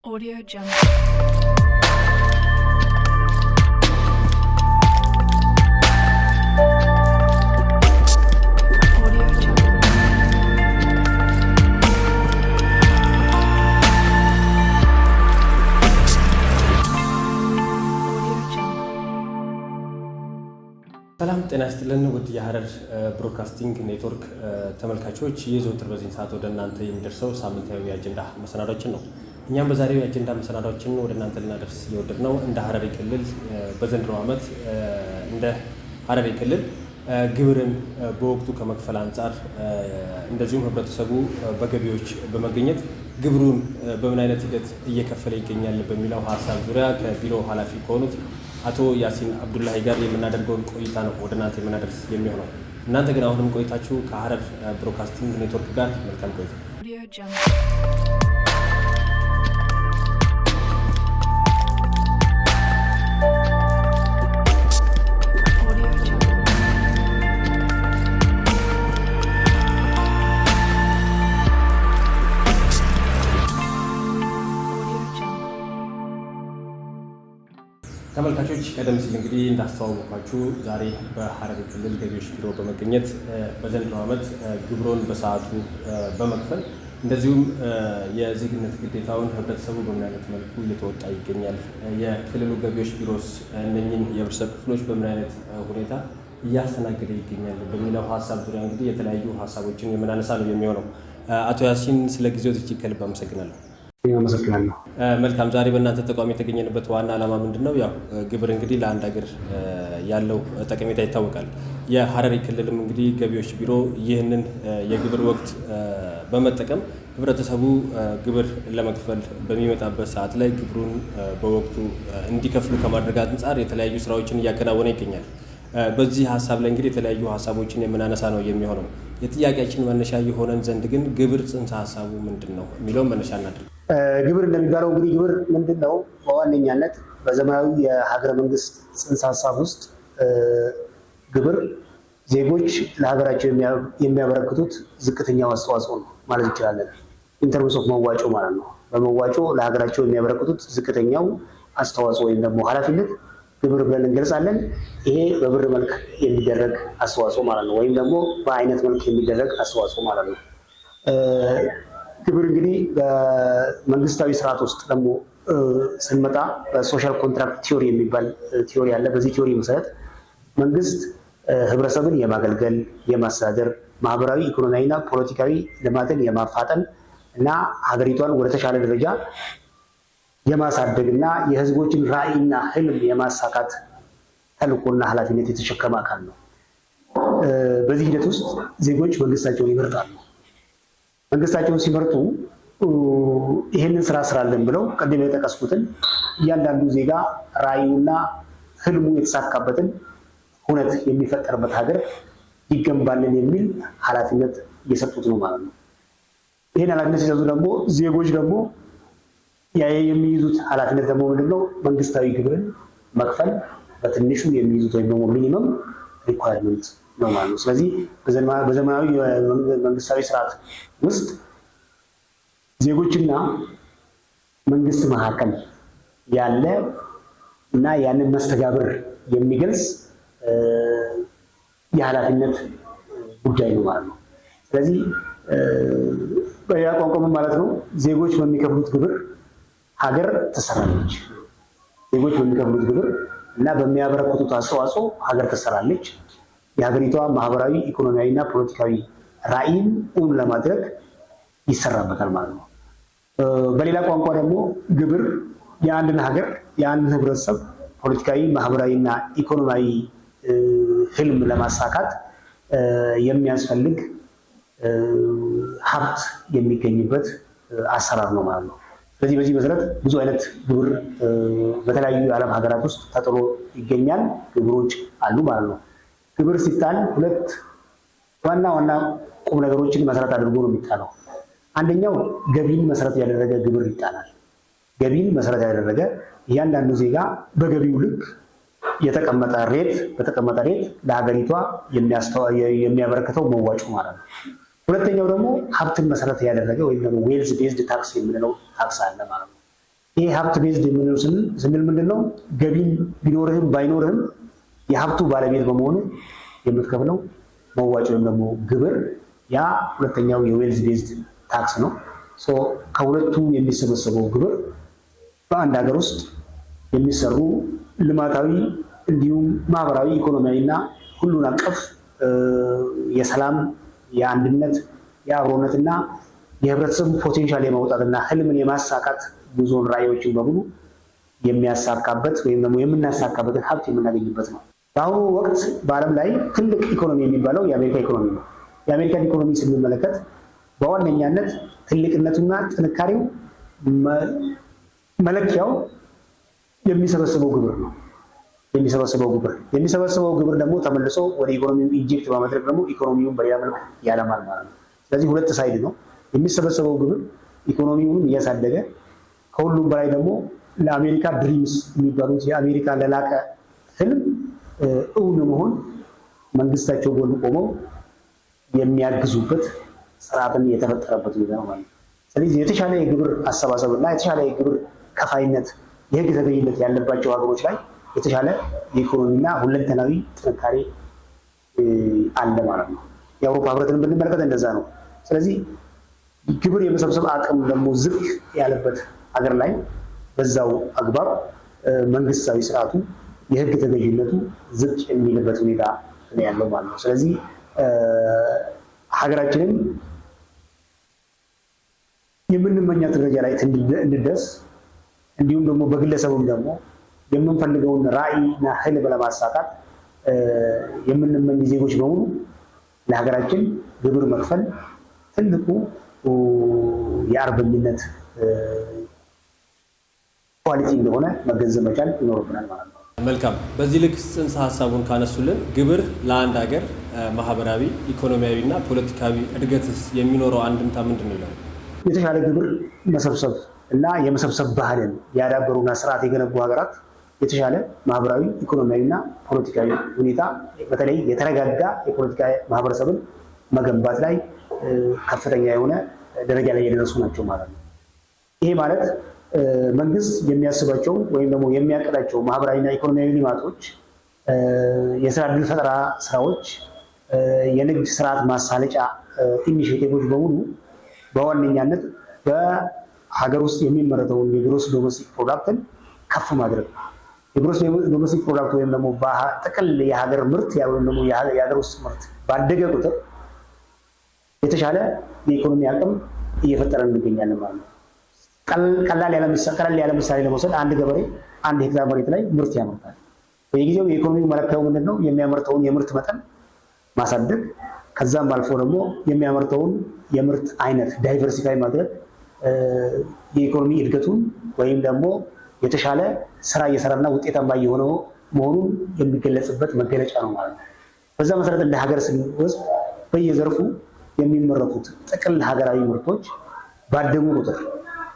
Audio Jungle. Audio Jungle. Audio Jungle. ሰላም ጤና ይስጥልን ውድ የሐረር ብሮድካስቲንግ ኔትወርክ ተመልካቾች፣ የዘወትር በዚህ ሰዓት ወደ እናንተ የሚደርሰው ሳምንታዊ የአጀንዳ መሰናዶችን ነው። እኛም በዛሬው የአጀንዳ መሰናዶችን ወደ እናንተ ልናደርስ የወደድነው እንደ ሐረሪ ክልል በዘንድሮ ዓመት እንደ ሐረሪ ክልል ግብርን በወቅቱ ከመክፈል አንጻር እንደዚሁም ህብረተሰቡ በገቢዎች በመገኘት ግብሩን በምን አይነት ሂደት እየከፈለ ይገኛል በሚለው ሀሳብ ዙሪያ ከቢሮ ኃላፊ ከሆኑት አቶ ያሲን አብዱላሂ ጋር የምናደርገውን ቆይታ ነው ወደ እናንተ የምናደርስ የሚሆነው። እናንተ ግን አሁንም ቆይታችሁ ከሐረር ብሮድካስቲንግ ኔትወርክ ጋር መልካም ቆይታ። Audio Jungle. Audio Jungle. Audio Jungle. ተመልካቾች ቀደም ሲል እንግዲህ እንዳስተዋወቅኳችሁ ዛሬ በሐረሪ ክልል ገቢዎች ቢሮ በመገኘት በዘንድሮ ዓመት ግብሩን በሰዓቱ በመክፈል እንደዚሁም የዜግነት ግዴታውን ህብረተሰቡ በምን አይነት መልኩ እየተወጣ ይገኛል፣ የክልሉ ገቢዎች ቢሮስ እነኝን የህብረተሰብ ክፍሎች በምን አይነት ሁኔታ እያስተናገደ ይገኛል በሚለው ሀሳብ ዙሪያ እንግዲህ የተለያዩ ሀሳቦችን የምናነሳ ነው የሚሆነው። አቶ ያሲን ስለ ጊዜው እጅግ ከልብ አመሰግናለሁ። አመሰግናለሁ። መልካም። ዛሬ በእናንተ ተቋም የተገኘንበት ዋና ዓላማ ምንድን ነው? ያው ግብር እንግዲህ ለአንድ ሀገር ያለው ጠቀሜታ ይታወቃል። የሐረሪ ክልልም እንግዲህ ገቢዎች ቢሮ ይህንን የግብር ወቅት በመጠቀም ህብረተሰቡ ግብር ለመክፈል በሚመጣበት ሰዓት ላይ ግብሩን በወቅቱ እንዲከፍሉ ከማድረግ አንጻር የተለያዩ ስራዎችን እያከናወነ ይገኛል። በዚህ ሀሳብ ላይ እንግዲህ የተለያዩ ሀሳቦችን የምናነሳ ነው የሚሆነው። የጥያቄያችን መነሻ የሆነን ዘንድ ግን ግብር ጽንሰ ሀሳቡ ምንድን ነው የሚለውን መነሻ እናድርግ። ግብር እንደሚባለው እንግዲህ ግብር ምንድን ነው? በዋነኛነት በዘመናዊ የሀገረ መንግስት ጽንሰ ሀሳብ ውስጥ ግብር ዜጎች ለሀገራቸው የሚያበረክቱት ዝቅተኛው አስተዋጽኦ ነው ማለት እንችላለን። ኢንተርምስ ኦፍ መዋጮ ማለት ነው። በመዋጮ ለሀገራቸው የሚያበረክቱት ዝቅተኛው አስተዋጽኦ ወይም ደግሞ ኃላፊነት ግብር ብለን እንገልጻለን። ይሄ በብር መልክ የሚደረግ አስተዋጽኦ ማለት ነው፣ ወይም ደግሞ በአይነት መልክ የሚደረግ አስተዋጽኦ ማለት ነው። ግብር እንግዲህ በመንግስታዊ ስርዓት ውስጥ ደግሞ ስንመጣ በሶሻል ኮንትራክት ቲዮሪ የሚባል ቲዮሪ አለ። በዚህ ቲዮሪ መሰረት መንግስት ህብረተሰብን የማገልገል የማስተዳደር፣ ማህበራዊ ኢኮኖሚያዊና ፖለቲካዊ ልማትን የማፋጠን እና ሀገሪቷን ወደ ተሻለ ደረጃ የማሳደግና የህዝቦችን ራዕይና ህልም የማሳካት ተልዕኮና ኃላፊነት የተሸከመ አካል ነው። በዚህ ሂደት ውስጥ ዜጎች መንግስታቸውን ይመርጣሉ። መንግስታቸውን ሲመርጡ ይህንን ስራ ስራለን ብለው ቀደም የጠቀስኩትን እያንዳንዱ ዜጋ ራዕዩና ህልሙ የተሳካበትን ሁነት የሚፈጠርበት ሀገር ይገንባልን የሚል ኃላፊነት እየሰጡት ነው ማለት ነው። ይህን ኃላፊነት ሲሰጡ ደግሞ ዜጎች ደግሞ የሚይዙት ኃላፊነት ደግሞ ምንድነው? መንግስታዊ ግብርን መክፈል በትንሹ የሚይዙት ወይም ደግሞ ሚኒመም ሪኳየርመንት ነው ማለት ነው። ስለዚህ በዘመናዊ መንግስታዊ ስርዓት ውስጥ ዜጎችና መንግስት መካከል ያለ እና ያንን መስተጋብር የሚገልጽ የኃላፊነት ጉዳይ ነው ማለት ነው። ስለዚህ በሌላ ቋንቋ ምን ማለት ነው? ዜጎች በሚከፍሉት ግብር ሀገር ትሰራለች። ዜጎች በሚከፍሉት ግብር እና በሚያበረክቱት አስተዋጽኦ ሀገር ትሰራለች። የሀገሪቷ ማህበራዊ ኢኮኖሚያዊ እና ፖለቲካዊ ራዕይን እውን ለማድረግ ይሰራበታል ማለት ነው። በሌላ ቋንቋ ደግሞ ግብር የአንድን ሀገር የአንድን ህብረተሰብ ፖለቲካዊ፣ ማህበራዊ እና ኢኮኖሚያዊ ህልም ለማሳካት የሚያስፈልግ ሀብት የሚገኝበት አሰራር ነው ማለት ነው። ስለዚህ በዚህ መሰረት ብዙ አይነት ግብር በተለያዩ የዓለም ሀገራት ውስጥ ተጥሎ ይገኛል። ግብሮች አሉ ማለት ነው። ግብር ሲጣል ሁለት ዋና ዋና ቁም ነገሮችን መሰረት አድርጎ ነው የሚጣለው። አንደኛው ገቢን መሰረት ያደረገ ግብር ይጣላል። ገቢን መሰረት ያደረገ እያንዳንዱ ዜጋ በገቢው ልክ በተቀመጠ ሬት ለሀገሪቷ የሚያበረክተው መዋጮ ማለት ነው። ሁለተኛው ደግሞ ሀብትን መሰረት ያደረገ ወይም ደግሞ ዌልዝ ቤዝድ ታክስ የምንለው ታክስ አለ ማለት ነው። ይሄ ሀብት ቤዝድ የምንለው ስንል ምንድነው? ገቢን ቢኖርህም ባይኖርህም የሀብቱ ባለቤት በመሆኑ የምትከፍለው መዋጮ ወይም ደግሞ ግብር፣ ያ ሁለተኛው የዌልዝ ቤዝድ ታክስ ነው። ከሁለቱ የሚሰበሰበው ግብር በአንድ ሀገር ውስጥ የሚሰሩ ልማታዊ እንዲሁም ማህበራዊ፣ ኢኮኖሚያዊ እና ሁሉን አቀፍ የሰላም፣ የአንድነት፣ የአብሮነትና የህብረተሰቡ ፖቴንሻል የማውጣትና ህልምን የማሳካት ጉዞን፣ ራዕዮችን በሙሉ የሚያሳካበት ወይም ደግሞ የምናሳካበትን ሀብት የምናገኝበት ነው። በአሁኑ ወቅት በዓለም ላይ ትልቅ ኢኮኖሚ የሚባለው የአሜሪካ ኢኮኖሚ ነው። የአሜሪካን ኢኮኖሚ ስንመለከት በዋነኛነት ትልቅነቱና ጥንካሬው መለኪያው የሚሰበሰበው ግብር ነው። የሚሰበሰበው ግብር ደግሞ ተመልሶ ወደ ኢኮኖሚው ኢንጀክት በማድረግ ደግሞ ኢኮኖሚውን በሌላ መልክ ያለማል ማለት ነው። ስለዚህ ሁለት ሳይድ ነው። የሚሰበሰበው ግብር ኢኮኖሚውን እያሳደገ ከሁሉም በላይ ደግሞ ለአሜሪካ ድሪምስ የሚባሉት የአሜሪካ ለላቀ ህልም እውን መሆን መንግስታቸው ጎን ቆመው የሚያግዙበት ስርዓትን የተፈጠረበት ሁኔታ ነው ማለት ነው። ስለዚህ የተሻለ የግብር አሰባሰብ እና የተሻለ የግብር ከፋይነት፣ የህግ ተገዥነት ያለባቸው ሀገሮች ላይ የተሻለ የኢኮኖሚና ሁለንተናዊ ጥንካሬ አለ ማለት ነው። የአውሮፓ ህብረትን ብንመለከት እንደዛ ነው። ስለዚህ ግብር የመሰብሰብ አቅም ደግሞ ዝቅ ያለበት ሀገር ላይ በዛው አግባብ መንግስታዊ ስርዓቱ፣ የህግ ተገዥነቱ ዝቅ የሚልበት ሁኔታ ነው ያለው ማለት ነው። ስለዚህ ሀገራችንን የምንመኛት ደረጃ ላይ እንድደርስ እንዲሁም ደግሞ በግለሰቡም ደግሞ የምንፈልገውን ራዕይና ህልም ለማሳካት የምንመኝ ዜጎች በሙሉ ለሀገራችን ግብር መክፈል ትልቁ የአርበኝነት ኳሊቲ እንደሆነ መገንዘብ መቻል ይኖርብናል ማለት ነው። መልካም። በዚህ ልክ ጽንሰ ሀሳቡን ካነሱልን ግብር ለአንድ ሀገር ማህበራዊ፣ ኢኮኖሚያዊ እና ፖለቲካዊ እድገትስ የሚኖረው አንድምታ ምንድን ነው ይላል? የተሻለ ግብር መሰብሰብ እና የመሰብሰብ ባህልን ያዳበሩና ስርዓት የገነቡ ሀገራት የተሻለ ማህበራዊ፣ ኢኮኖሚያዊ እና ፖለቲካዊ ሁኔታ በተለይ የተረጋጋ የፖለቲካ ማህበረሰብን መገንባት ላይ ከፍተኛ የሆነ ደረጃ ላይ የደረሱ ናቸው ማለት ነው። ይሄ ማለት መንግስት የሚያስባቸው ወይም ደግሞ የሚያቀዳቸው ማህበራዊና ኢኮኖሚያዊ ልማቶች፣ የስራ ዕድል ፈጠራ ስራዎች፣ የንግድ ስርዓት ማሳለጫ ኢኒሼቲቮች በሙሉ በዋነኛነት በሀገር ውስጥ የሚመረተውን የግሮስ ዶሜስቲክ ፕሮዳክትን ከፍ ማድረግ ነው። የግሮስ ዶሜስቲክ ፕሮዳክት ወይም ደግሞ ጥቅል የሀገር ምርት ወይም ደግሞ የሀገር ውስጥ ምርት ባደገ ቁጥር የተሻለ የኢኮኖሚ አቅም እየፈጠረን እንገኛለን ማለት ነው። ቀላል ያለ ምሳሌ ለመውሰድ አንድ ገበሬ 1 ሄክታር መሬት ላይ ምርት ያመርታል። በየጊዜው የኢኮኖሚ መለኪያው ምንድን ነው? የሚያመርተውን የምርት መጠን ማሳደግ፣ ከዛም አልፎ ደግሞ የሚያመርተውን የምርት አይነት ዳይቨርሲፋይ ማድረግ የኢኮኖሚ እድገቱን ወይም ደግሞ የተሻለ ስራ እየሰራና ውጤታማ የሆነው መሆኑን የሚገለጽበት መገለጫ ነው ማለት ነው። በዛ መሰረት እንደ ሀገር ስንወስድ በየዘርፉ የሚመረቱት ጥቅል ሀገራዊ ምርቶች ባደጉ ቁጥር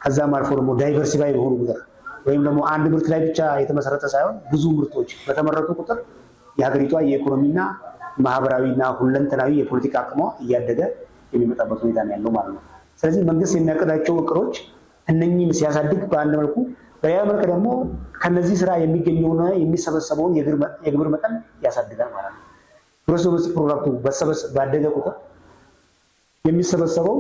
ከዛም አልፎ ደግሞ ዳይቨርሲፋይ በሆኑ ቁጥር ወይም ደግሞ አንድ ምርት ላይ ብቻ የተመሰረተ ሳይሆን ብዙ ምርቶች በተመረቱ ቁጥር የሀገሪቷ የኢኮኖሚና ማህበራዊና ሁለንተናዊ የፖለቲካ አቅሟ እያደገ የሚመጣበት ሁኔታ ነው ያለው ማለት ነው። ስለዚህ መንግስት የሚያቀዳቸው እቅዶች እነኚህን ሲያሳድግ በአንድ መልኩ፣ በሌላ መልክ ደግሞ ከነዚህ ስራ የሚገኘውና የሚሰበሰበውን የግብር መጠን ያሳድጋል ማለት ነው። ግሮስ ዶሜስቲክ ፕሮዳክቱ ባደገ ቁጥር የሚሰበሰበው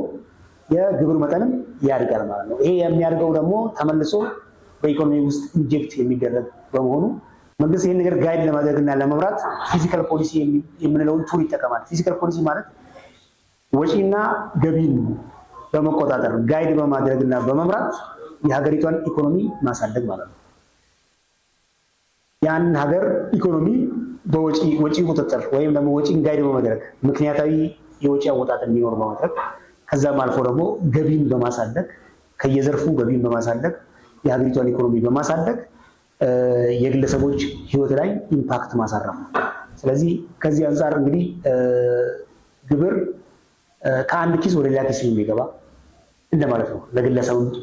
የግብር መጠንም ያድጋል ማለት ነው። ይሄ የሚያድገው ደግሞ ተመልሶ በኢኮኖሚ ውስጥ ኢንጀክት የሚደረግ በመሆኑ መንግስት ይህን ነገር ጋይድ ለማድረግና ለመምራት ፊዚካል ፖሊሲ የምንለውን ቱል ይጠቀማል። ፊዚካል ፖሊሲ ማለት ወጪና ገቢን በመቆጣጠር ጋይድ በማድረግና በመምራት የሀገሪቷን ኢኮኖሚ ማሳደግ ማለት ነው። ያን ሀገር ኢኮኖሚ በወጪ ቁጥጥር ወይም ደግሞ ወጪን ጋይድ በማድረግ ምክንያታዊ የወጪ አወጣጥ እንዲኖር በማድረግ ከዛም አልፎ ደግሞ ገቢን በማሳደግ ከየዘርፉ ገቢን በማሳደግ የሀገሪቷን ኢኮኖሚ በማሳደግ የግለሰቦች ህይወት ላይ ኢምፓክት ማሳረፍ ነው። ስለዚህ ከዚህ አንጻር እንግዲህ ግብር ከአንድ ኪስ ወደ ሌላ ኪስ የሚገባ እንደማለት ነው።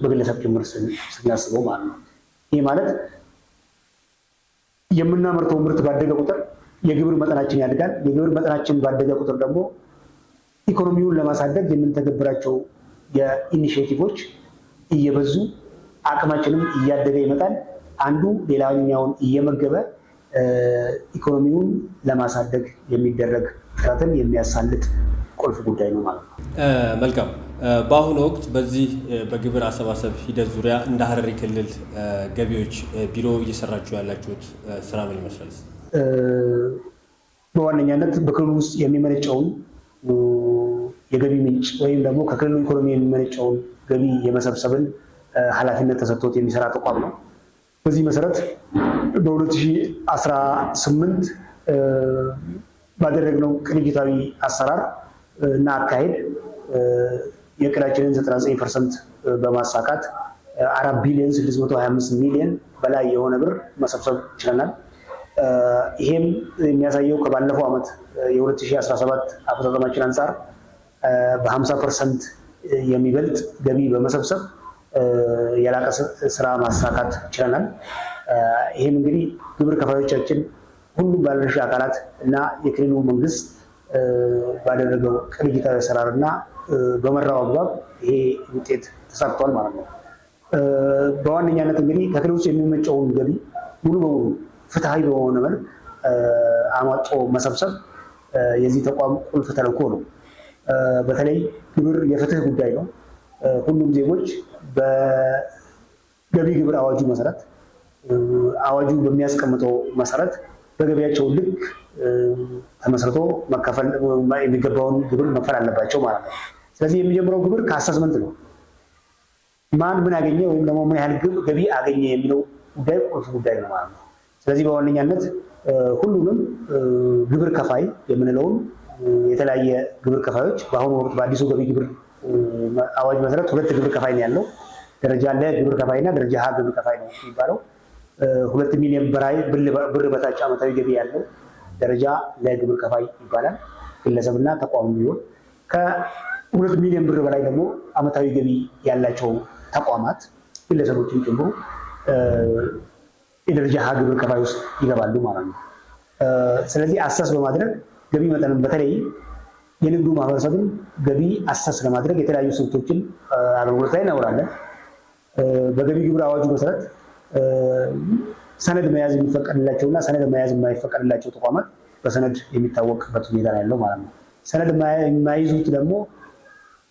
በግለሰብ ጭምር ስናስበው ማለት ነው። ይህ ማለት የምናመርተው ምርት ባደገ ቁጥር የግብር መጠናችን ያድጋል። የግብር መጠናችን ባደገ ቁጥር ደግሞ ኢኮኖሚውን ለማሳደግ የምንተገብራቸው የኢኒሼቲቮች እየበዙ አቅማችንም እያደገ ይመጣል። አንዱ ሌላኛውን እየመገበ ኢኮኖሚውን ለማሳደግ የሚደረግ ጥረትን የሚያሳልጥ ቁልፍ ጉዳይ ነው ማለት ነው። መልካም። በአሁኑ ወቅት በዚህ በግብር አሰባሰብ ሂደት ዙሪያ እንደ ሐረሪ ክልል ገቢዎች ቢሮ እየሰራችሁ ያላችሁት ስራ ምን ይመስላል? በዋነኛነት በክልሉ ውስጥ የሚመነጨውን የገቢ ምንጭ ወይም ደግሞ ከክልሉ ኢኮኖሚ የሚመነጨውን ገቢ የመሰብሰብን ኃላፊነት ተሰጥቶት የሚሰራ ተቋም ነው። በዚህ መሰረት በ2018 ባደረግነው ቅንጅታዊ አሰራር እና አካሄድ የዕቅዳችንን 99% በማሳካት 4 ቢሊዮን 625 ሚሊዮን በላይ የሆነ ብር መሰብሰብ ችለናል። ይሄም የሚያሳየው ከባለፈው ዓመት የ2017 አፈጻጸማችን አንጻር በ50% የሚበልጥ ገቢ በመሰብሰብ የላቀ ስራ ማሳካት ችለናል። ይህም እንግዲህ ግብር ከፋዮቻችን ሁሉም ባለድርሻ አካላት እና የክልሉ መንግስት ባደረገው ቅንጅታዊ አሰራር እና በመራው አግባብ ይሄ ውጤት ተሳክቷል ማለት ነው። በዋነኛነት እንግዲህ ከክልል ውስጥ የሚመነጨውን ገቢ ሙሉ በሙሉ ፍትሐዊ በሆነ መልክ አሟጦ መሰብሰብ የዚህ ተቋም ቁልፍ ተልዕኮ ነው። በተለይ ግብር የፍትህ ጉዳይ ነው። ሁሉም ዜጎች በገቢ ግብር አዋጁ መሰረት አዋጁ በሚያስቀምጠው መሰረት በገቢያቸው ልክ ተመስርቶ መከፈል የሚገባውን ግብር መክፈል አለባቸው ማለት ነው። ስለዚህ የሚጀምረው ግብር ከአሰስመንት ነው። ማን ምን አገኘ ወይም ደግሞ ምን ያህል ገቢ አገኘ የሚለው ጉዳይ ቁልፍ ጉዳይ ነው ማለት ነው። ስለዚህ በዋነኛነት ሁሉንም ግብር ከፋይ የምንለውን የተለያየ ግብር ከፋዮች በአሁኑ ወቅት በአዲሱ ገቢ ግብር አዋጅ መሰረት 2 ግብር ከፋይ ነው ያለው። ደረጃ ለ ግብር ከፋይ እና ደረጃ ሀ ግብር ከፋይ ነው የሚባለው። 2 ሚሊዮን ብር በታች ዓመታዊ ገቢ ያለው ደረጃ ለግብር ከፋይ ይባላል። ግለሰብና ተቋም ቢሆን ከ2 ሚሊዮን ብር በላይ ደግሞ ዓመታዊ ገቢ ያላቸው ተቋማት ግለሰቦችን ጨምሮ የደረጃ ሀ ግብር ከፋይ ውስጥ ይገባሉ ማለት ነው። ስለዚህ አሰስ በማድረግ ገቢ መጠንን በተለይ የንግዱ ማህበረሰብን ገቢ አሰስ ለማድረግ የተለያዩ ስልቶችን አገልግሎት ላይ እናውላለን። በገቢ ግብር አዋጁ መሰረት ሰነድ መያዝ የሚፈቀድላቸው እና ሰነድ መያዝ የማይፈቀድላቸው ተቋማት በሰነድ የሚታወቅበት ሁኔታ ነው ያለው ማለት ነው። ሰነድ የማይዙት ደግሞ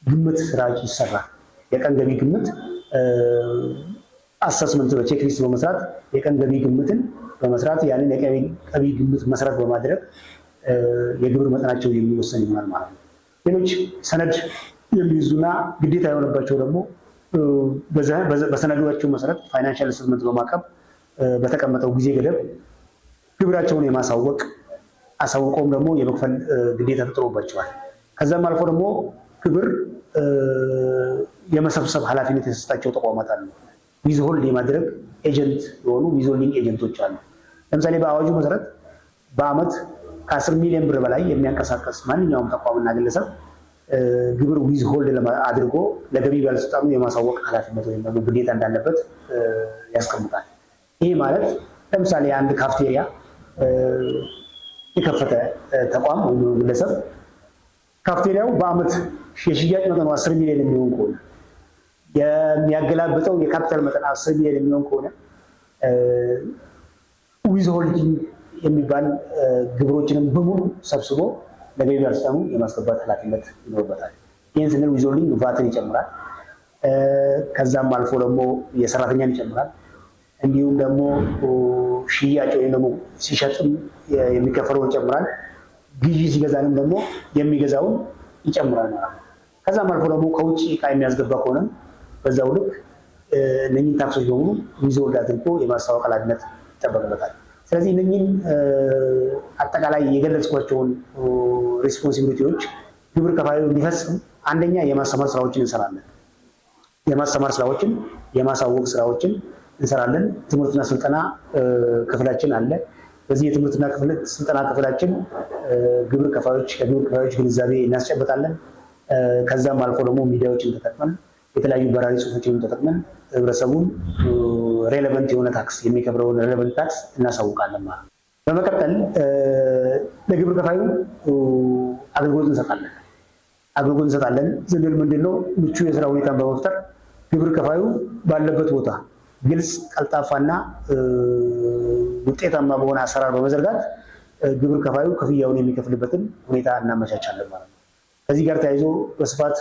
ግምት ስራ ይሰራል። የቀን ገቢ ግምት አሰስመንት በቼክሊስት በመስራት የቀን ገቢ ግምትን በመስራት ያንን የገቢ ግምት መሰረት በማድረግ የግብር መጠናቸው የሚወሰን ይሆናል ማለት ነው። ሌሎች ሰነድ የሚይዙና ግዴታ የሆነባቸው ደግሞ በሰነዶቻቸው መሰረት ፋይናንሻል ስቴትመንት በማቅረብ በተቀመጠው ጊዜ ገደብ ግብራቸውን የማሳወቅ አሳውቀውም ደግሞ የመክፈል ግዴታ ተጥሎባቸዋል። ከዛም አልፎ ደግሞ ግብር የመሰብሰብ ኃላፊነት የተሰጣቸው ተቋማት አሉ። ዊዝሆልድ የማድረግ ኤጀንት የሆኑ ዊዝሆልዲንግ ኤጀንቶች አሉ። ለምሳሌ በአዋጁ መሰረት በአመት ከ10 ሚሊዮን ብር በላይ የሚያንቀሳቀስ ማንኛውም ተቋምና ግለሰብ ግብር ዊዝሆልድ አድርጎ ለገቢ ባለስልጣኑ የማሳወቅ ኃላፊነት ወይም ደግሞ ግዴታ እንዳለበት ያስቀምጣል። ይሄ ማለት ለምሳሌ አንድ ካፍቴሪያ የከፈተ ተቋም ወይም ግለሰብ ካፍቴሪያው በአመት የሽያጭ መጠኑ 10 ሚሊዮን የሚሆን ከሆነ የሚያገላብጠው የካፒታል መጠን 10 ሚሊዮን የሚሆን ከሆነ ዊዝሆልዲንግ የሚባል ግብሮችንም በሙሉ ሰብስቦ ለገቢ ባለስልጣኑ የማስገባት ኃላፊነት ይኖርበታል። ይህን ስንል ዊዝሆልዲንግ ቫትን ይጨምራል። ከዛም አልፎ ደግሞ የሰራተኛን ይጨምራል። እንዲሁም ደግሞ ሽያጭ ወይም ደግሞ ሲሸጥም የሚከፈለውን ይጨምራል። ግዢ ሲገዛንም ደግሞ የሚገዛውን ይጨምራል ማለት ነው። ከዛም አልፎ ደግሞ ከውጭ እቃ የሚያስገባ ከሆነም በዛው ልክ እነኚህን ታክሶች በሙሉ ዊዝሆልድ አድርጎ የማስታወቅ ኃላፊነት ይጠበቅበታል። ስለዚህ እነኚህን አጠቃላይ የገለጽኳቸውን ሪስፖንሲቢሊቲዎች ግብር ከፋዩ እንዲፈጽም አንደኛ የማስተማር ስራዎችን እንሰራለን። የማስተማር ስራዎችን፣ የማሳወቅ ስራዎችን እንሰራለን። ትምህርትና ስልጠና ክፍላችን አለ። በዚህ የትምህርትና ስልጠና ክፍላችን ግብር ከፋዮች ግንዛቤ እናስጨብጣለን። ከዛም አልፎ ደግሞ ሚዲያዎችን ተጠቅመን የተለያዩ በራሪ ጽሁፎችን ተጠቅመን ህብረተሰቡን ሬሌቨንት የሆነ ታክስ የሚከብረውን ሬሌቨንት ታክስ እናሳውቃለን ማለት ነው። በመቀጠል ለግብር ከፋዩ አገልግሎት እንሰጣለን። ስንል ምንድነው? ምቹ የስራ ሁኔታን በመፍጠር ግብር ከፋዩ ባለበት ቦታ ግልጽ፣ ቀልጣፋና ውጤታማ በሆነ አሰራር በመዘርጋት ግብር ከፋዩ ክፍያውን የሚከፍልበትን ሁኔታ እናመቻቻለን ማለት ነው። ከዚህ ጋር ተያይዞ በስፋት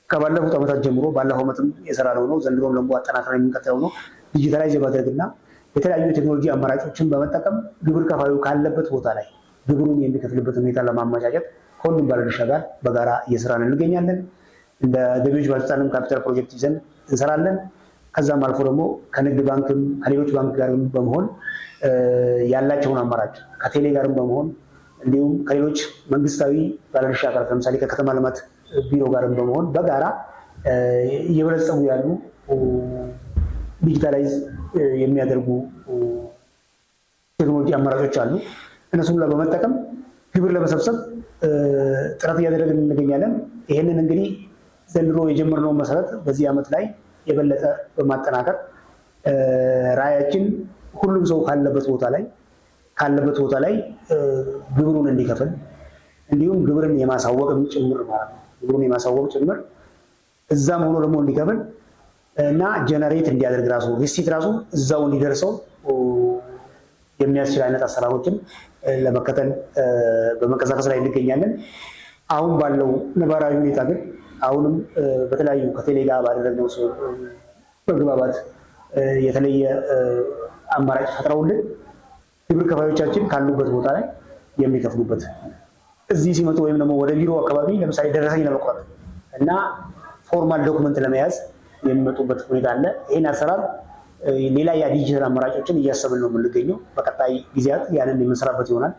ከባለፉት ዓመታት ጀምሮ ባለፈው ዓመትም የሰራነው ነው። ዘንድሮም ደግሞ አጠናክረን የምንቀጥለው ነው። ዲጂታላይዝ የማድረግና የተለያዩ የቴክኖሎጂ አማራጮችን በመጠቀም ግብር ከፋዩ ካለበት ቦታ ላይ ግብሩን የሚከፍልበት ሁኔታ ለማመቻቸት ከሁሉም ባለድርሻ ጋር በጋራ እየሰራን እንገኛለን። እንደ ገቢዎች ባለስልጣንም ካፒታል ፕሮጀክት ይዘን እንሰራለን። ከዛም አልፎ ደግሞ ከንግድ ባንክም ከሌሎች ባንክ ጋርም በመሆን ያላቸውን አማራጭ ከቴሌ ጋርም በመሆን እንዲሁም ከሌሎች መንግስታዊ ባለድርሻ አካላት ለምሳሌ ከከተማ ልማት ቢሮ ጋርም በመሆን በጋራ እየበለጸጉ ያሉ ዲጂታላይዝ የሚያደርጉ ቴክኖሎጂ አማራጮች አሉ። እነሱን በመጠቀም ግብር ለመሰብሰብ ጥረት እያደረግን እንገኛለን። ይህንን እንግዲህ ዘንድሮ የጀመርነውን መሰረት በዚህ ዓመት ላይ የበለጠ በማጠናከር ራዕያችን ሁሉም ሰው ካለበት ቦታ ላይ ግብሩን እንዲከፍል እንዲሁም ግብርን የማሳወቅም ጭምር ማለት ነው። ግብሩን የማሳወቅ ጭምር እዛም ሆኖ ደግሞ እንዲከፍል እና ጀነሬት እንዲያደርግ ራሱ ሪሲት ራሱ እዛው እንዲደርሰው የሚያስችል አይነት አሰራሮችን ለመከተል በመንቀሳቀስ ላይ እንገኛለን። አሁን ባለው ነባራዊ ሁኔታ ግን አሁንም በተለያዩ ከቴሌ ጋር ባደረግነው መግባባት የተለየ አማራጭ ፈጥረውልን ግብር ከፋዮቻችን ካሉበት ቦታ ላይ የሚከፍሉበት እዚህ ሲመጡ ወይም ደግሞ ወደ ቢሮ አካባቢ ለምሳሌ ደረሰኝ ለመቁረጥ እና ፎርማል ዶክመንት ለመያዝ የሚመጡበት ሁኔታ አለ። ይህን አሰራር ሌላ የዲጂታል አማራጮችን እያሰብን ነው የምንገኘው። በቀጣይ ጊዜያት ያንን የምንሰራበት ይሆናል።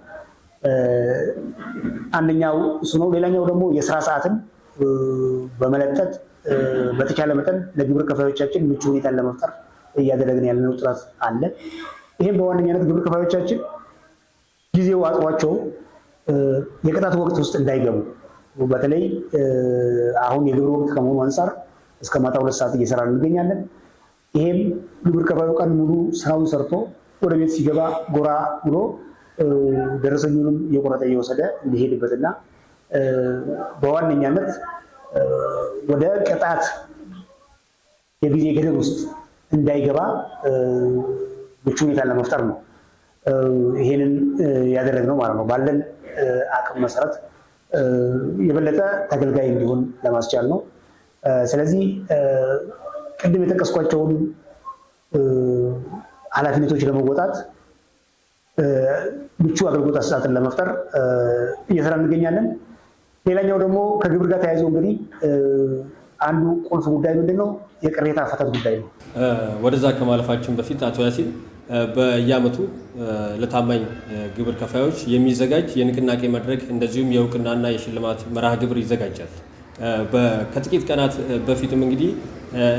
አንደኛው እሱ ነው። ሌላኛው ደግሞ የስራ ሰዓትን በመለጠጥ በተቻለ መጠን ለግብር ከፋዮቻችን ምቹ ሁኔታን ለመፍጠር እያደረግን ያለነው ጥረት አለ። ይህም በዋነኛነት ግብር ከፋዮቻችን ጊዜው አጥሯቸው የቅጣት ወቅት ውስጥ እንዳይገቡ በተለይ አሁን የግብር ወቅት ከመሆኑ አንጻር እስከ ማታ 2 ሰዓት እየሰራን እንገኛለን። ይሄም ግብር ከፋዩ ቀን ሙሉ ስራውን ሰርቶ ወደ ቤት ሲገባ ጎራ ብሎ ደረሰኙንም እየቆረጠ እየወሰደ እንዲሄድበትና በዋነኛነት ወደ ቅጣት የጊዜ ገደብ ውስጥ እንዳይገባ ምቹ ሁኔታን ለመፍጠር ነው ይሄንን ያደረግነው ማለት ነው። ባለን አቅም መሰረት የበለጠ ተገልጋይ እንዲሆን ለማስቻል ነው። ስለዚህ ቅድም የጠቀስኳቸውን ኃላፊነቶች ለመወጣት ምቹ አገልግሎት አሰጣጥን ለመፍጠር እየሰራ እንገኛለን። ሌላኛው ደግሞ ከግብር ጋር ተያይዞ እንግዲህ አንዱ ቁልፍ ጉዳይ ምንድነው? የቅሬታ አፈታት ጉዳይ ነው። ወደዛ ከማለፋችን በፊት አቶ ያሲን በየዓመቱ ለታማኝ ግብር ከፋዮች የሚዘጋጅ የንቅናቄ መድረክ እንደዚሁም የእውቅናና የሽልማት መርሃ ግብር ይዘጋጃል። ከጥቂት ቀናት በፊትም እንግዲህ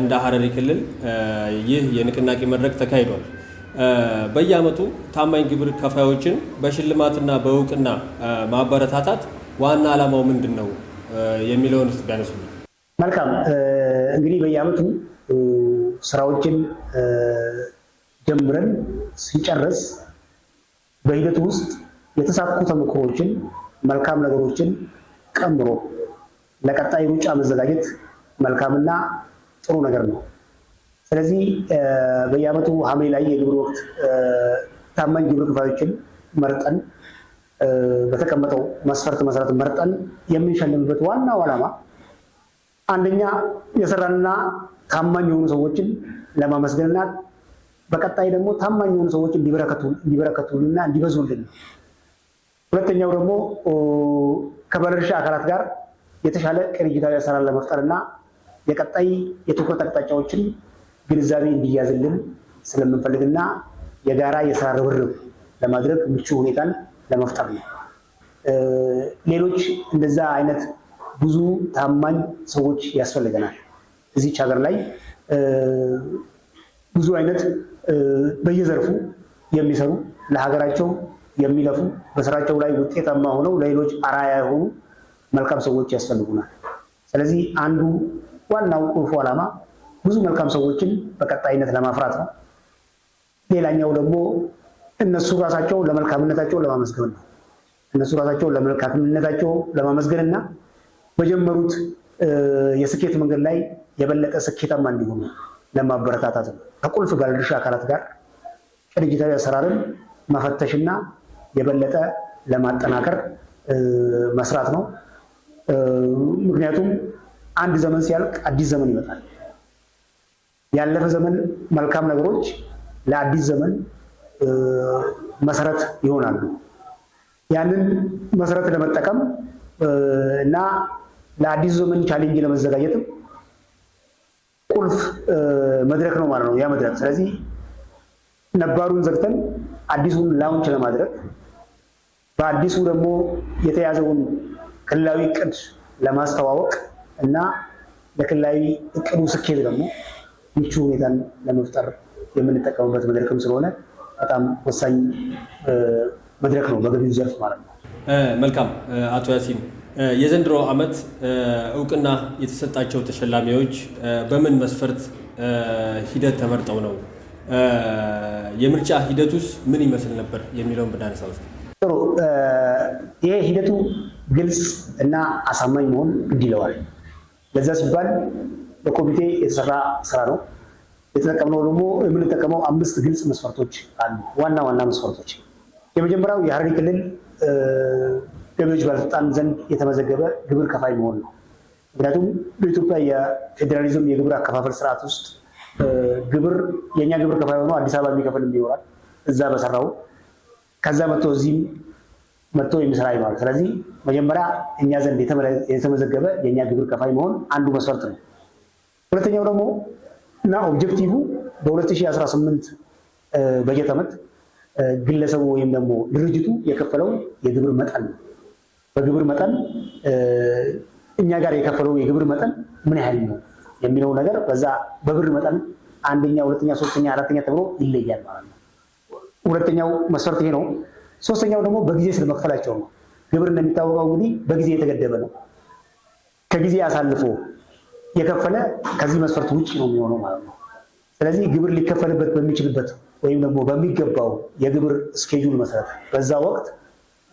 እንደ ሐረሪ ክልል ይህ የንቅናቄ መድረክ ተካሂዷል። በየዓመቱ ታማኝ ግብር ከፋዮችን በሽልማትና በእውቅና ማበረታታት ዋና ዓላማው ምንድን ነው የሚለውን ቢያነሱ። መልካም። እንግዲህ በየዓመቱ ስራዎችን ጀምረን ሲጨርስ በሂደቱ ውስጥ የተሳኩ ተሞክሮችን፣ መልካም ነገሮችን ቀምሮ ለቀጣይ ሩጫ መዘጋጀት መልካምና ጥሩ ነገር ነው። ስለዚህ በየዓመቱ ሐምሌ ላይ የግብር ወቅት ታማኝ ግብር ከፋዮችን መርጠን በተቀመጠው መስፈርት መሰረት መርጠን የምንሸልምበት ዋናው ዓላማ አንደኛ የሰራንና ታማኝ የሆኑ ሰዎችን ለማመስገንና በቀጣይ ደግሞ ታማኝ የሆኑ ሰዎች እንዲበረከቱልና እንዲበዙልን፣ ሁለተኛው ደግሞ ከባለድርሻ አካላት ጋር የተሻለ ቅንጅታዊ አሰራር ለመፍጠርና የቀጣይ የትኩረት አቅጣጫዎችን ግንዛቤ እንዲያዝልን ስለምንፈልግና የጋራ የስራ ርብርብ ለማድረግ ምቹ ሁኔታን ለመፍጠር ነው። ሌሎች እንደዛ አይነት ብዙ ታማኝ ሰዎች ያስፈልገናል። እዚች ሀገር ላይ ብዙ አይነት በየዘርፉ የሚሰሩ ለሀገራቸው የሚለፉ በስራቸው ላይ ውጤታማ ሆነው ለሌሎች አርአያ የሆኑ መልካም ሰዎች ያስፈልጉናል። ስለዚህ አንዱ ዋናው ቁልፉ ዓላማ ብዙ መልካም ሰዎችን በቀጣይነት ለማፍራት ነው። ሌላኛው ደግሞ እነሱ ራሳቸው ለመልካምነታቸው ለማመስገን ነው። እነሱ ራሳቸው ለመልካምነታቸው ለማመስገንና በጀመሩት የስኬት መንገድ ላይ የበለጠ ስኬታማ እንዲሆኑ ለማበረታታት ነው። ከቁልፍ ባለድርሻ አካላት ጋር ቅንጅታዊ አሰራርን መፈተሽና የበለጠ ለማጠናከር መስራት ነው። ምክንያቱም አንድ ዘመን ሲያልቅ አዲስ ዘመን ይመጣል። ያለፈ ዘመን መልካም ነገሮች ለአዲስ ዘመን መሰረት ይሆናሉ። ያንን መሰረት ለመጠቀም እና ለአዲስ ዘመን ቻሌንጅ ለመዘጋጀትም ቁልፍ መድረክ ነው ማለት ነው ያ መድረክ። ስለዚህ ነባሩን ዘግተን አዲሱን ላውንች ለማድረግ በአዲሱ ደግሞ የተያዘውን ክልላዊ እቅድ ለማስተዋወቅ እና ለክልላዊ እቅዱ ስኬት ደግሞ ምቹ ሁኔታን ለመፍጠር የምንጠቀምበት መድረክም ስለሆነ በጣም ወሳኝ መድረክ ነው በገቢው ዘርፍ ማለት ነው። መልካም አቶ ያሲን፣ የዘንድሮ ዓመት እውቅና የተሰጣቸው ተሸላሚዎች በምን መስፈርት ሂደት ተመርጠው ነው? የምርጫ ሂደቱስ ምን ይመስል ነበር የሚለውን ብናነሳ ውስጥ ጥሩ። ይሄ ሂደቱ ግልጽ እና አሳማኝ መሆን ግድ ይለዋል። ለዛ ሲባል በኮሚቴ የተሰራ ስራ ነው። የተጠቀምነው ደግሞ የምንጠቀመው 5 ግልጽ መስፈርቶች አሉ። ዋና ዋና መስፈርቶች የመጀመሪያው የሐረሪ ክልል ገቢዎች ባለስልጣን ዘንድ የተመዘገበ ግብር ከፋይ መሆን ነው። ምክንያቱም በኢትዮጵያ የፌዴራሊዝም የግብር አከፋፈል ስርዓት ውስጥ ግብር የእኛ ግብር ከፋይ ሆኖ አዲስ አበባ የሚከፍልም ይኖራል። እዛ በሰራው ከዛ መጥቶ እዚህም መጥቶ የሚሰራ ይኖራል። ስለዚህ መጀመሪያ እኛ ዘንድ የተመዘገበ የእኛ ግብር ከፋይ መሆን አንዱ መስፈርት ነው። ሁለተኛው ደግሞ እና ኦብጀክቲቭ በ2018 በጀት ዓመት ግለሰቡ ወይም ደግሞ ድርጅቱ የከፈለው የግብር መጠን ነው። በግብር መጠን እኛ ጋር የከፈለው የግብር መጠን ምን ያህል ነው የሚለው ነገር በዛ በብር መጠን አንደኛ፣ ሁለተኛ፣ ሶስተኛ፣ አራተኛ ተብሎ ይለያል ማለት ነው። ሁለተኛው መስፈርት ይሄ ነው። ሶስተኛው ደግሞ በጊዜ ስለመክፈላቸው ነው። ግብር እንደሚታወቀው እንግዲህ በጊዜ የተገደበ ነው። ከጊዜ አሳልፎ የከፈለ ከዚህ መስፈርት ውጭ ነው የሚሆነው ማለት ነው። ስለዚህ ግብር ሊከፈልበት በሚችልበት ወይም ደግሞ በሚገባው የግብር ስኬጁል መሰረት በዛ ወቅት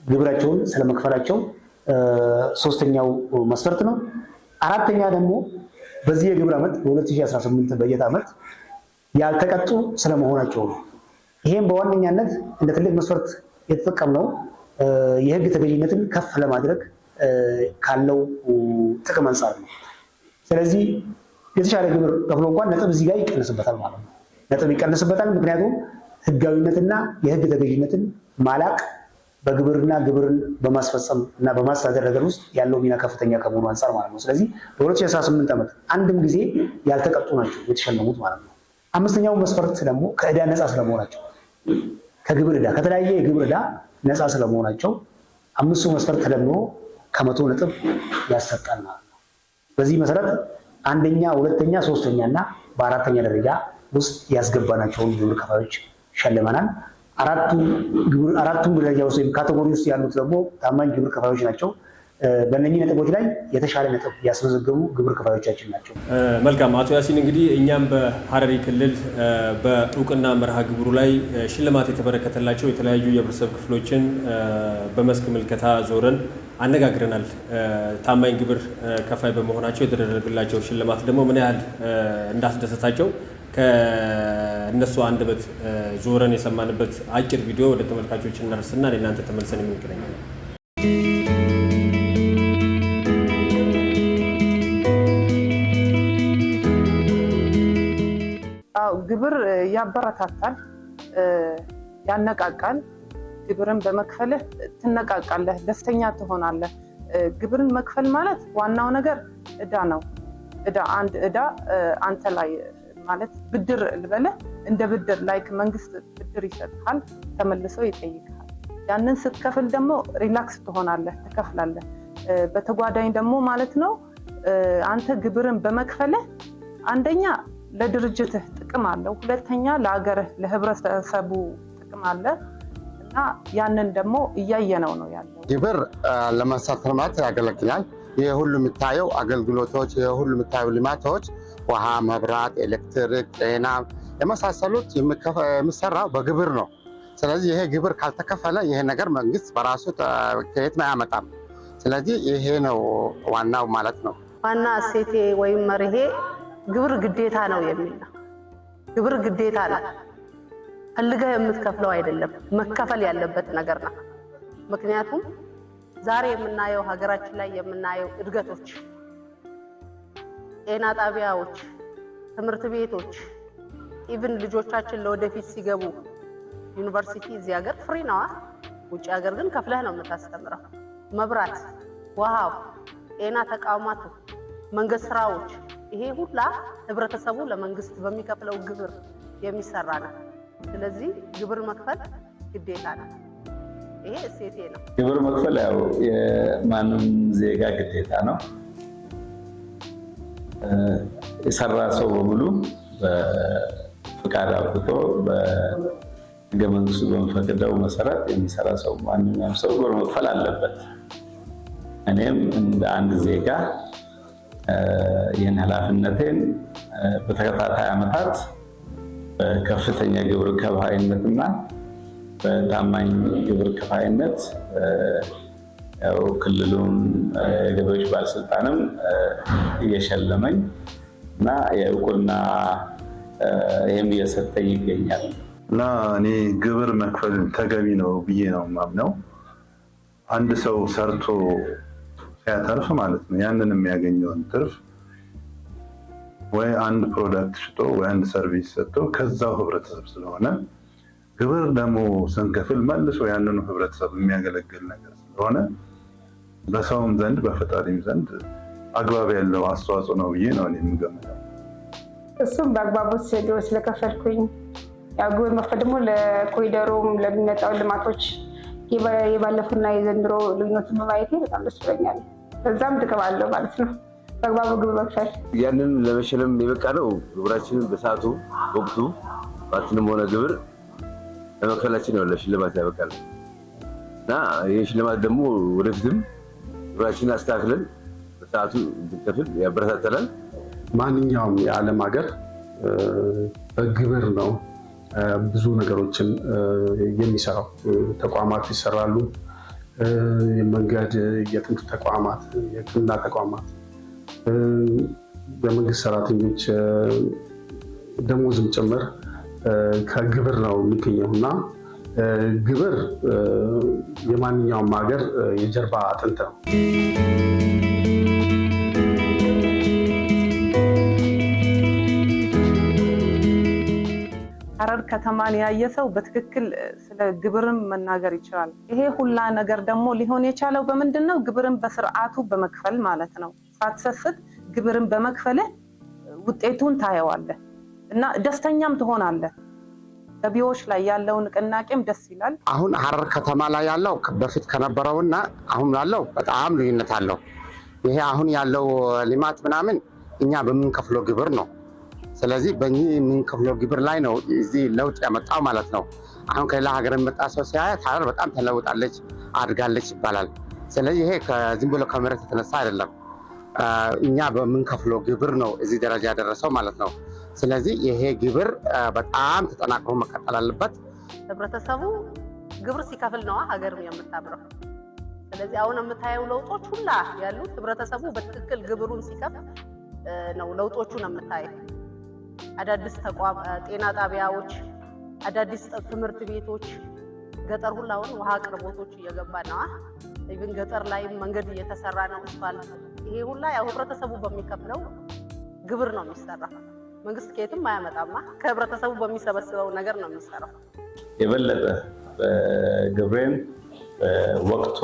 ግብራቸውን ስለመክፈላቸው ሶስተኛው መስፈርት ነው። አራተኛ ደግሞ በዚህ የግብር ዓመት በ2018 በጀት ዓመት ያልተቀጡ ስለመሆናቸው ነው። ይሄም በዋነኛነት እንደ ትልቅ መስፈርት የተጠቀምነው የህግ ተገዥነትን ከፍ ለማድረግ ካለው ጥቅም አንጻር ነው። ስለዚህ የተሻለ ግብር ከፍሎ እንኳን ነጥብ እዚህ ጋር ይቀንስበታል ማለት ነው። ነጥብ ይቀንስበታል። ምክንያቱም ህጋዊነትና የህግ ተገዥነትን ማላቅ በግብርና ግብርን በማስፈጸም እና በማስተዳደር ነገር ውስጥ ያለው ሚና ከፍተኛ ከመሆኑ አንጻር ማለት ነው። ስለዚህ በ2018 ዓመት አንድም ጊዜ ያልተቀጡ ናቸው የተሸለሙት ማለት ነው። አምስተኛው መስፈርት ደግሞ ከዕዳ ነፃ ስለመሆናቸው ከግብር ዕዳ ከተለያየ የግብር ዕዳ ነፃ ስለመሆናቸው 5ቱ መስፈርት ተደምሮ ከ100 ነጥብ ያሰጣል ማለት ነው። በዚህ መሰረት አንደኛ፣ ሁለተኛ፣ ሶስተኛ እና በአራተኛ ደረጃ ውስጥ ያስገባናቸውን ግብር ከፋዮች ሸልመናል። አራቱም ደረጃ ውስጥ ወይም ካቴጎሪ ውስጥ ያሉት ደግሞ ታማኝ ግብር ከፋዮች ናቸው። በእነኚህ ነጥቦች ላይ የተሻለ ነጥብ ያስመዘገቡ ግብር ከፋዮቻችን ናቸው። መልካም አቶ ያሲን፣ እንግዲህ እኛም በሐረሪ ክልል በእውቅና መርሃ ግብሩ ላይ ሽልማት የተበረከተላቸው የተለያዩ የህብረተሰብ ክፍሎችን በመስክ ምልከታ ዞረን አነጋግረናል። ታማኝ ግብር ከፋይ በመሆናቸው የተደረገላቸው ሽልማት ደግሞ ምን ያህል እንዳስደሰታቸው ከእነሱ አንደበት ዞረን የሰማንበት አጭር ቪዲዮ ወደ ተመልካቾች እናደርስና ለእናንተ ተመልሰን የምንገናኛለን። ግብር ያበረታታል፣ ያነቃቃል። ግብርን በመክፈልህ ትነቃቃለህ፣ ደስተኛ ትሆናለህ። ግብርን መክፈል ማለት ዋናው ነገር ዕዳ ነው። አንድ ዕዳ አንተ ላይ ማለት ብድር ልበለህ እንደ ብድር ላይክ መንግስት ብድር ይሰጥሃል፣ ተመልሶ ይጠይቅሃል። ያንን ስትከፍል ደግሞ ሪላክስ ትሆናለህ፣ ትከፍላለህ። በተጓዳኝ ደግሞ ማለት ነው አንተ ግብርን በመክፈልህ አንደኛ ለድርጅትህ ጥቅም አለው፣ ሁለተኛ ለሀገርህ ለህብረተሰቡ ጥቅም አለ እና ያንን ደግሞ እያየነው ነው ያለው። ግብር ለመሰረተ ልማት ያገለግላል። ይህ ሁሉ የሚታየው አገልግሎቶች፣ ይህ ሁሉ የሚታዩ ልማቶች ውሃ፣ መብራት፣ ኤሌክትሪክ፣ ጤና የመሳሰሉት የሚሰራው በግብር ነው። ስለዚህ ይሄ ግብር ካልተከፈለ ይሄ ነገር መንግስት በራሱ ከየት አያመጣም። ስለዚህ ይሄ ነው ዋናው ማለት ነው። ዋና እሴቴ ወይም መርሄ ግብር ግዴታ ነው የሚል ነው። ግብር ግዴታ ነው፣ ፈልገህ የምትከፍለው አይደለም፣ መከፈል ያለበት ነገር ነው። ምክንያቱም ዛሬ የምናየው ሀገራችን ላይ የምናየው እድገቶች፣ ጤና ጣቢያዎች፣ ትምህርት ቤቶች፣ ኢቭን ልጆቻችን ለወደፊት ሲገቡ ዩኒቨርሲቲ እዚህ ሀገር ፍሪ ነው፣ ውጭ ሀገር ግን ከፍለህ ነው የምታስተምረው። መብራት፣ ውሃው፣ ጤና ተቋማቱ፣ መንገድ ስራዎች፣ ይሄ ሁላ ህብረተሰቡ ለመንግስት በሚከፍለው ግብር የሚሰራ ነው። ስለዚህ ግብር መክፈል ግዴታ ነው። ይሄ እሴቴ ነው። ግብር መክፈል ያው የማንም ዜጋ ግዴታ ነው። የሰራ ሰው በሙሉ በፍቃድ አውጥቶ በህገ መንግስቱ በሚፈቅደው መሰረት የሚሰራ ሰው ማንኛውም ሰው ግብር መክፈል አለበት። እኔም እንደ አንድ ዜጋ ይህን ኃላፊነቴን በተከታታይ ዓመታት በከፍተኛ ግብር ከፋይነትና በታማኝ ግብር ከፋይነት ያው ክልሉም የገቢዎች ባለስልጣንም እየሸለመኝ እና የእውቅና ይህም እየሰጠኝ ይገኛል። እና እኔ ግብር መክፈል ተገቢ ነው ብዬ ነው የማምነው። አንድ ሰው ሰርቶ ሲያተርፍ ማለት ነው ያንን የሚያገኘውን ትርፍ ወይ አንድ ፕሮዳክት ሽጦ ወይ አንድ ሰርቪስ ሰጥቶ ከዛው ህብረተሰብ ስለሆነ ግብር ደግሞ ስንከፍል መልሶ ያንኑ ህብረተሰብ የሚያገለግል ነገር ስለሆነ በሰውም ዘንድ በፈጣሪም ዘንድ አግባብ ያለው አስተዋጽኦ ነው ብዬ ነው የምገምተው። እሱም በአግባቡ ስለከፈልኩኝ ያው ግብር መክፈል ደግሞ ለኮሪደሩም ለሚመጣው ልማቶች የባለፉና የዘንድሮ ልዩነቱን በማየቴ በጣም ደስ ብሎኛል። በዛም ጥቅም አለው ማለት ነው በአግባቡ ግብር መክፈል። ያንን ለመሸለም የበቃ ነው ግብራችንን በሰዓቱ ወቅቱ ባትንም ሆነ ግብር ለመክፈላችን ነው ለሽልማት ያበቃል እና ይህ ሽልማት ደግሞ ወደፊትም ግብራችንን አስተካክለን በሰዓቱ እንድንከፍል ያበረታታናል። ማንኛውም የዓለም ሀገር በግብር ነው ብዙ ነገሮችን የሚሰራው። ተቋማት ይሰራሉ፣ የመንገድ፣ የትምህርት ተቋማት፣ የሕክምና ተቋማት፣ በመንግስት ሰራተኞች ደሞዝም ጭምር ከግብር ነው የሚገኘው እና ግብር የማንኛውም ሀገር የጀርባ አጥንት ነው። ሐረር ከተማን ያየ ሰው በትክክል ስለ ግብርም መናገር ይችላል። ይሄ ሁላ ነገር ደግሞ ሊሆን የቻለው በምንድን ነው? ግብርን በስርዓቱ በመክፈል ማለት ነው። ሳትሰስት ግብርን በመክፈልህ ውጤቱን ታየዋለህ እና ደስተኛም ትሆናለህ። ገቢዎች ላይ ያለው ንቅናቄም ደስ ይላል። አሁን ሐረር ከተማ ላይ ያለው በፊት ከነበረውና አሁን ያለው በጣም ልዩነት አለው። ይሄ አሁን ያለው ልማት ምናምን እኛ በምንከፍለው ግብር ነው። ስለዚህ በእኚህ የምንከፍለው ግብር ላይ ነው እዚህ ለውጥ ያመጣው ማለት ነው። አሁን ከሌላ ሀገር የመጣ ሰው ሲያያት ሐረር በጣም ተለውጣለች፣ አድጋለች ይባላል። ስለዚህ ይሄ ዝም ብሎ ከመሬት የተነሳ አይደለም፣ እኛ በምንከፍለው ግብር ነው እዚህ ደረጃ ያደረሰው ማለት ነው። ስለዚህ ይሄ ግብር በጣም ተጠናክሮ መቀጠል አለበት። ህብረተሰቡ ግብር ሲከፍል ነዋ ሀገርም የምታምረው። ስለዚህ አሁን የምታየው ለውጦች ሁላ ያሉት ህብረተሰቡ በትክክል ግብሩን ሲከፍል ነው ለውጦቹን የምታየው። አዳዲስ ተቋም፣ ጤና ጣቢያዎች፣ አዳዲስ ትምህርት ቤቶች፣ ገጠር ሁላ አሁን ውሃ አቅርቦቶች እየገባ ነው። ኢቭን ገጠር ላይ መንገድ እየተሰራ ነው፣ አስፋልት። ይሄ ሁላ ያው ህብረተሰቡ በሚከፍለው ግብር ነው የሚሰራ። መንግስት ከየትም አያመጣማ፣ ከህብረተሰቡ በሚሰበስበው ነገር ነው የሚሰራው። የበለጠ ግብሬን በወቅቱ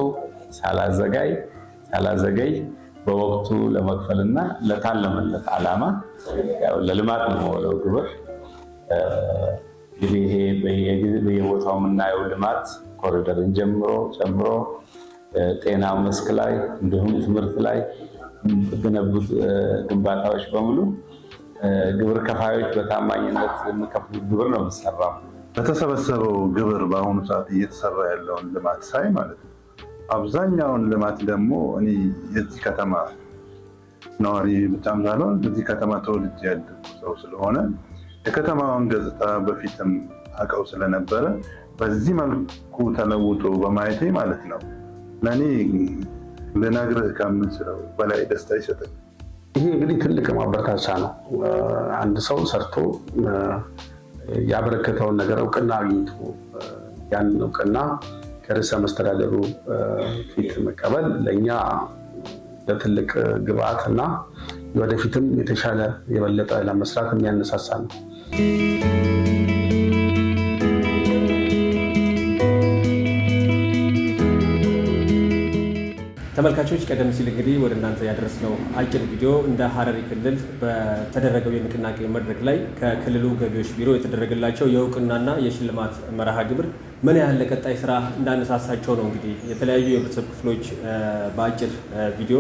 ሳላዘገይ በወቅቱ ለመክፈልና ለታለመለት ዓላማ ያው ለልማት ነው የምወለው ግብር። እንግዲህ ይሄ በየቦታው የምናየው ልማት ኮሪደርን ጨምሮ ጤና መስክ ላይ እንዲሁም ትምህርት ላይ የተገነቡት ግንባታዎች በሙሉ ግብር ከፋዮች በታማኝነት የሚከፍሉት ግብር ነው የሚሰራው። በተሰበሰበው ግብር በአሁኑ ሰዓት እየተሰራ ያለውን ልማት ሳይ ማለት ነው አብዛኛውን ልማት ደግሞ እኔ የዚህ ከተማ ነዋሪ ብቻም ሳልሆን እዚህ ከተማ ተወልጄ ያደግኩ ሰው ስለሆነ የከተማውን ገጽታ በፊትም አውቀው ስለነበረ በዚህ መልኩ ተለውጦ በማየቴ ማለት ነው ለእኔ ልነግርህ ከምችለው በላይ ደስታ ይሰጠኝ። ይሄ እንግዲህ ትልቅ ማበረታቻ ነው። አንድ ሰው ሰርቶ ያበረከተውን ነገር እውቅና አግኝቶ ያን እውቅና ከርዕሰ መስተዳደሩ ፊት መቀበል ለእኛ ለትልቅ ግብአት እና ወደፊትም የተሻለ የበለጠ ለመስራት የሚያነሳሳ ነው። ተመልካቾች ቀደም ሲል እንግዲህ ወደ እናንተ ያደረስነው አጭር ቪዲዮ እንደ ሀረሪ ክልል በተደረገው የንቅናቄ መድረክ ላይ ከክልሉ ገቢዎች ቢሮ የተደረገላቸው የእውቅናና የሽልማት መርሃ ግብር ምን ያህል ለቀጣይ ስራ እንዳነሳሳቸው ነው እንግዲህ የተለያዩ የህብረተሰብ ክፍሎች በአጭር ቪዲዮ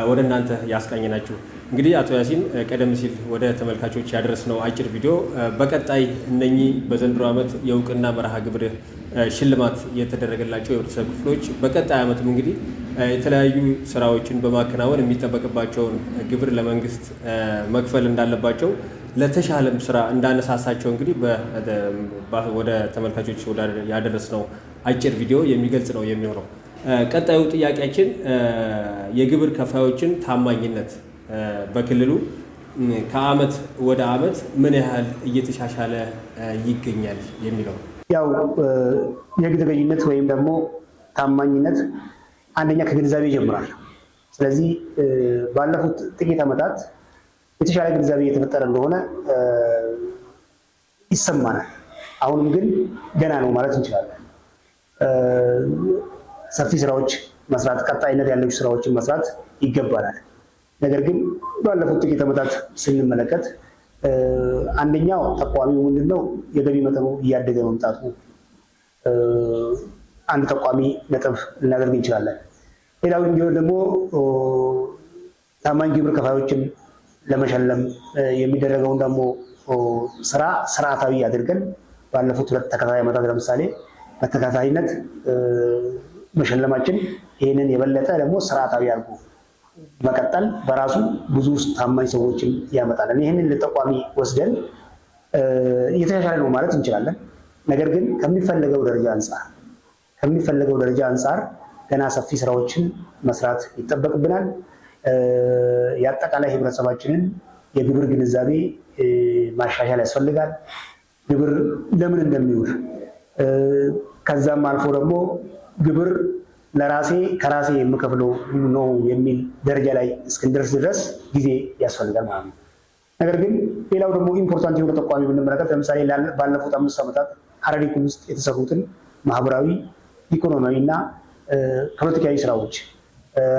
ወደ እናንተ ያስቃኘናችሁ። እንግዲህ አቶ ያሲን ቀደም ሲል ወደ ተመልካቾች ያደረስነው አጭር ቪዲዮ በቀጣይ እነኚህ በዘንድሮ ዓመት የእውቅና መርሃ ግብር ሽልማት የተደረገላቸው የህብረተሰብ ክፍሎች በቀጣይ ዓመትም እንግዲህ የተለያዩ ስራዎችን በማከናወን የሚጠበቅባቸውን ግብር ለመንግስት መክፈል እንዳለባቸው ለተሻለም ስራ እንዳነሳሳቸው እንግዲህ ወደ ተመልካቾች ያደረስነው አጭር ቪዲዮ የሚገልጽ ነው የሚሆነው። ቀጣዩ ጥያቄያችን የግብር ከፋዮችን ታማኝነት በክልሉ ከአመት ወደ አመት ምን ያህል እየተሻሻለ ይገኛል የሚለው። ያው የህግ ተገዥነት ወይም ደግሞ ታማኝነት አንደኛ ከግንዛቤ ይጀምራል። ስለዚህ ባለፉት ጥቂት ዓመታት የተሻለ ግንዛቤ እየተፈጠረ እንደሆነ ይሰማናል። አሁንም ግን ገና ነው ማለት እንችላለን። ሰፊ ስራዎች መስራት፣ ቀጣይነት ያለው ስራዎችን መስራት ይገባናል። ነገር ግን ባለፉት ጥቂት ዓመታት ስንመለከት አንደኛው ተቋሚው ምንድነው የገቢ መጠኑ እያደገ መምጣቱ አንድ ተቋሚ ነጥብ ልናደርግ እንችላለን። ሌላው እንዲሆን ደግሞ ታማኝ ግብር ከፋዮችን ለመሸለም የሚደረገውን ደግሞ ስራ ስርዓታዊ አድርገን ባለፉት 2 ተከታታይ ዓመታት ለምሳሌ በተከታታይነት መሸለማችን ይህንን የበለጠ ደግሞ ስርዓታዊ አድርጎ መቀጠል በራሱ ብዙ ታማኝ ሰዎችን ያመጣል። ይህንን ለተቋሚ ወስደን እየተሻሻለ ነው ማለት እንችላለን። ነገር ግን ከሚፈለገው ደረጃ አንጻር ገና ሰፊ ስራዎችን መስራት ይጠበቅብናል። የአጠቃላይ ህብረተሰባችንን የግብር ግንዛቤ ማሻሻል ያስፈልጋል። ግብር ለምን እንደሚውል ከዛም አልፎ ደግሞ ግብር ከራሴ የምከፍለው ነው የሚል ደረጃ ላይ እስክንደርስ ድረስ ጊዜ ያስፈልጋል ማለት ነው። ነገር ግን ሌላው ደግሞ ኢምፖርታንት የሆነ ተቋሚ ብንመለከት ለምሳሌ ባለፉት 5 ዓመታት ሀረሪ ክልል ውስጥ የተሰሩትን ማህበራዊ፣ ኢኮኖሚያዊ እና ፖለቲካዊ ስራዎች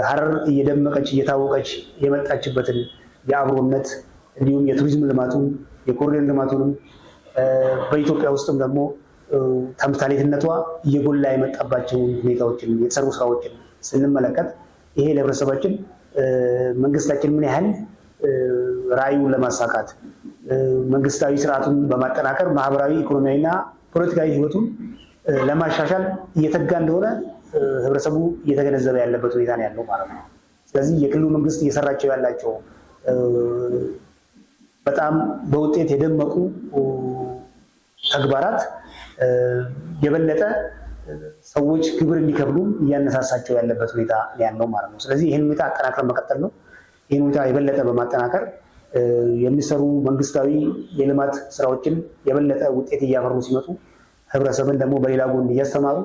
ሀረር እየደመቀች እየታወቀች የመጣችበትን የአብሮነት እንዲሁም የቱሪዝም ልማቱን የኮሪደር ልማቱንም በኢትዮጵያ ውስጥም ደግሞ ተምሳሌትነቷ እየጎላ የመጣባቸውን ሁኔታዎችን የተሰሩ ስራዎችን ስንመለከት ይሄ ለህብረተሰባችን መንግስታችን ምን ያህል ራዕዩን ለማሳካት መንግስታዊ ስርዓቱን በማጠናከር ማህበራዊ፣ ኢኮኖሚያዊና ፖለቲካዊ ህይወቱን ለማሻሻል እየተጋ እንደሆነ ህብረተሰቡ እየተገነዘበ ያለበት ሁኔታ ነው ያለው ማለት ነው። ስለዚህ የክልሉ መንግስት እየሰራቸው ያላቸው በጣም በውጤት የደመቁ ተግባራት የበለጠ ሰዎች ግብር እንዲከፍሉ እያነሳሳቸው ያለበት ሁኔታ ያለው ማለት ነው። ስለዚህ ይህን ሁኔታ አጠናክረን መቀጠል ነው። ይህን ሁኔታ የበለጠ በማጠናከር የሚሰሩ መንግስታዊ የልማት ስራዎችን የበለጠ ውጤት እያፈሩ ሲመጡ ህብረተሰብን ደግሞ በሌላ ጎን እያስተማሩ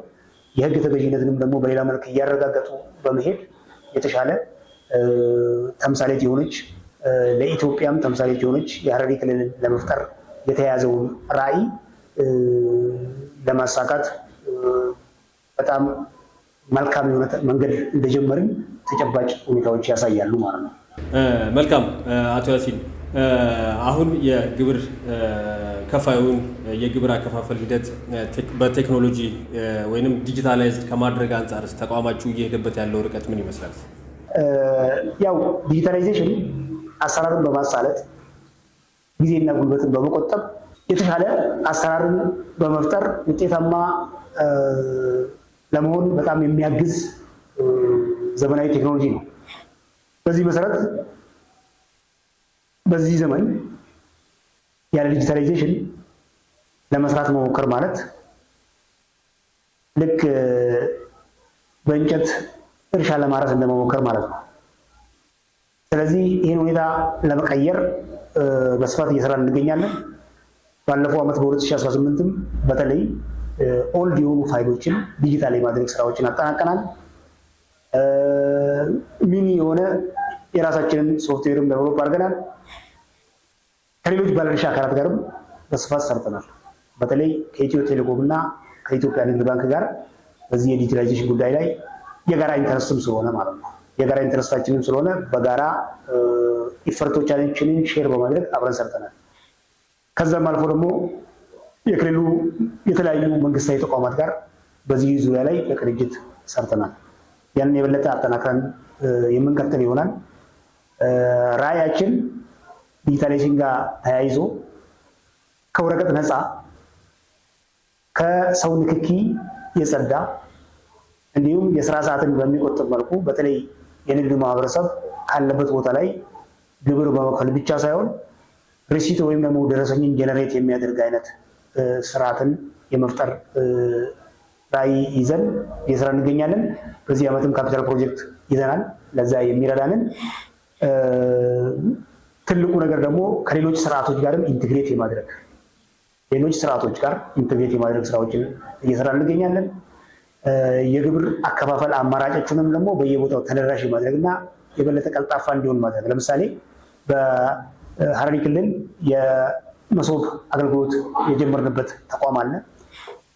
የህግ ተገዥነትንም ደግሞ በሌላ መልክ እያረጋገጡ በመሄድ የተሻለ ተምሳሌት የሆነች ለኢትዮጵያም ተምሳሌት የሆነች የሀረሪ ክልልን ለመፍጠር የተያዘውን ራዕይ ለማሳካት በጣም መልካም የሆነ መንገድ እንደጀመርን ተጨባጭ ሁኔታዎች ያሳያሉ ማለት ነው። መልካም አቶ ያሲን፣ አሁን የግብር ከፋዩን የግብር አከፋፈል ሂደት በቴክኖሎጂ ወይንም ዲጂታላይዝድ ከማድረግ አንጻር ተቋማችሁ እየሄደበት ያለው ርቀት ምን ይመስላል? ያው ዲጂታላይዜሽን አሰራርን በማሳለጥ ጊዜና ጉልበትን በመቆጠብ የተሻለ አሰራርን በመፍጠር ውጤታማ ለመሆን በጣም የሚያግዝ ዘመናዊ ቴክኖሎጂ ነው። በዚህ መሰረት በዚህ ዘመን ያለ ዲጂታላይዜሽን ለመስራት መሞከር ማለት ልክ በእንጨት እርሻ ለማረስ እንደመሞከር ማለት ነው። ስለዚህ ይህን ሁኔታ ለመቀየር በስፋት እየሰራን እንገኛለን። ባለፈው ዓመት በ2018ም በተለይ ኦልድ የሆኑ ፋይሎችን ዲጂታል የማድረግ ስራዎችን አጠናቀናል። ሚኒ የሆነ የራሳችንን ሶፍትዌርም ዴቨሎፕ አድርገናል። ከሌሎች ባለድርሻ አካላት ጋርም በስፋት ሰርተናል። በተለይ ከኢትዮ ቴሌኮም እና ከኢትዮጵያ ንግድ ባንክ ጋር በዚህ የዲጂታላይዜሽን ጉዳይ ላይ የጋራ ኢንተረስትም ስለሆነ ማለት ነው የጋራ ኢንተረስታችንም ስለሆነ በጋራ ኢፈርቶቻችንን ሼር በማድረግ አብረን ሰርተናል። ከዛም አልፎ ደግሞ የክልሉ የተለያዩ መንግስታዊ ተቋማት ጋር በዚህ ዙሪያ ላይ በቅንጅት ሰርተናል። ያንን የበለጠ አጠናክረን የምንቀጥል ይሆናል። ራዕያችን ዲጂታላይዜሽን ጋር ተያይዞ ከወረቀት ነፃ ከሰው ንክኪ የጸዳ እንዲሁም የስራ ሰዓትን በሚቆጥብ መልኩ በተለይ የንግድ ማህበረሰብ ካለበት ቦታ ላይ ግብር በመክፈል ብቻ ሳይሆን ሪሲት ወይም ደግሞ ደረሰኝን ጀነሬት የሚያደርግ አይነት ስርዓትን የመፍጠር ራዕይ ይዘን እየሰራ እንገኛለን። በዚህ ዓመትም ካፒታል ፕሮጀክት ይዘናል። ለዛ የሚረዳንን ትልቁ ነገር ደግሞ ከሌሎች ስርዓቶች ጋርም ኢንቴግሬት የማድረግ ስራዎችን እየሰራ እንገኛለን። የግብር አከፋፈል አማራጮችንም ደግሞ በየቦታው ተደራሽ የማድረግና የበለጠ ቀልጣፋ እንዲሆን ማድረግ። ለምሳሌ በሐረሪ ክልል የመሶብ አገልግሎት የጀመርንበት ተቋም አለ።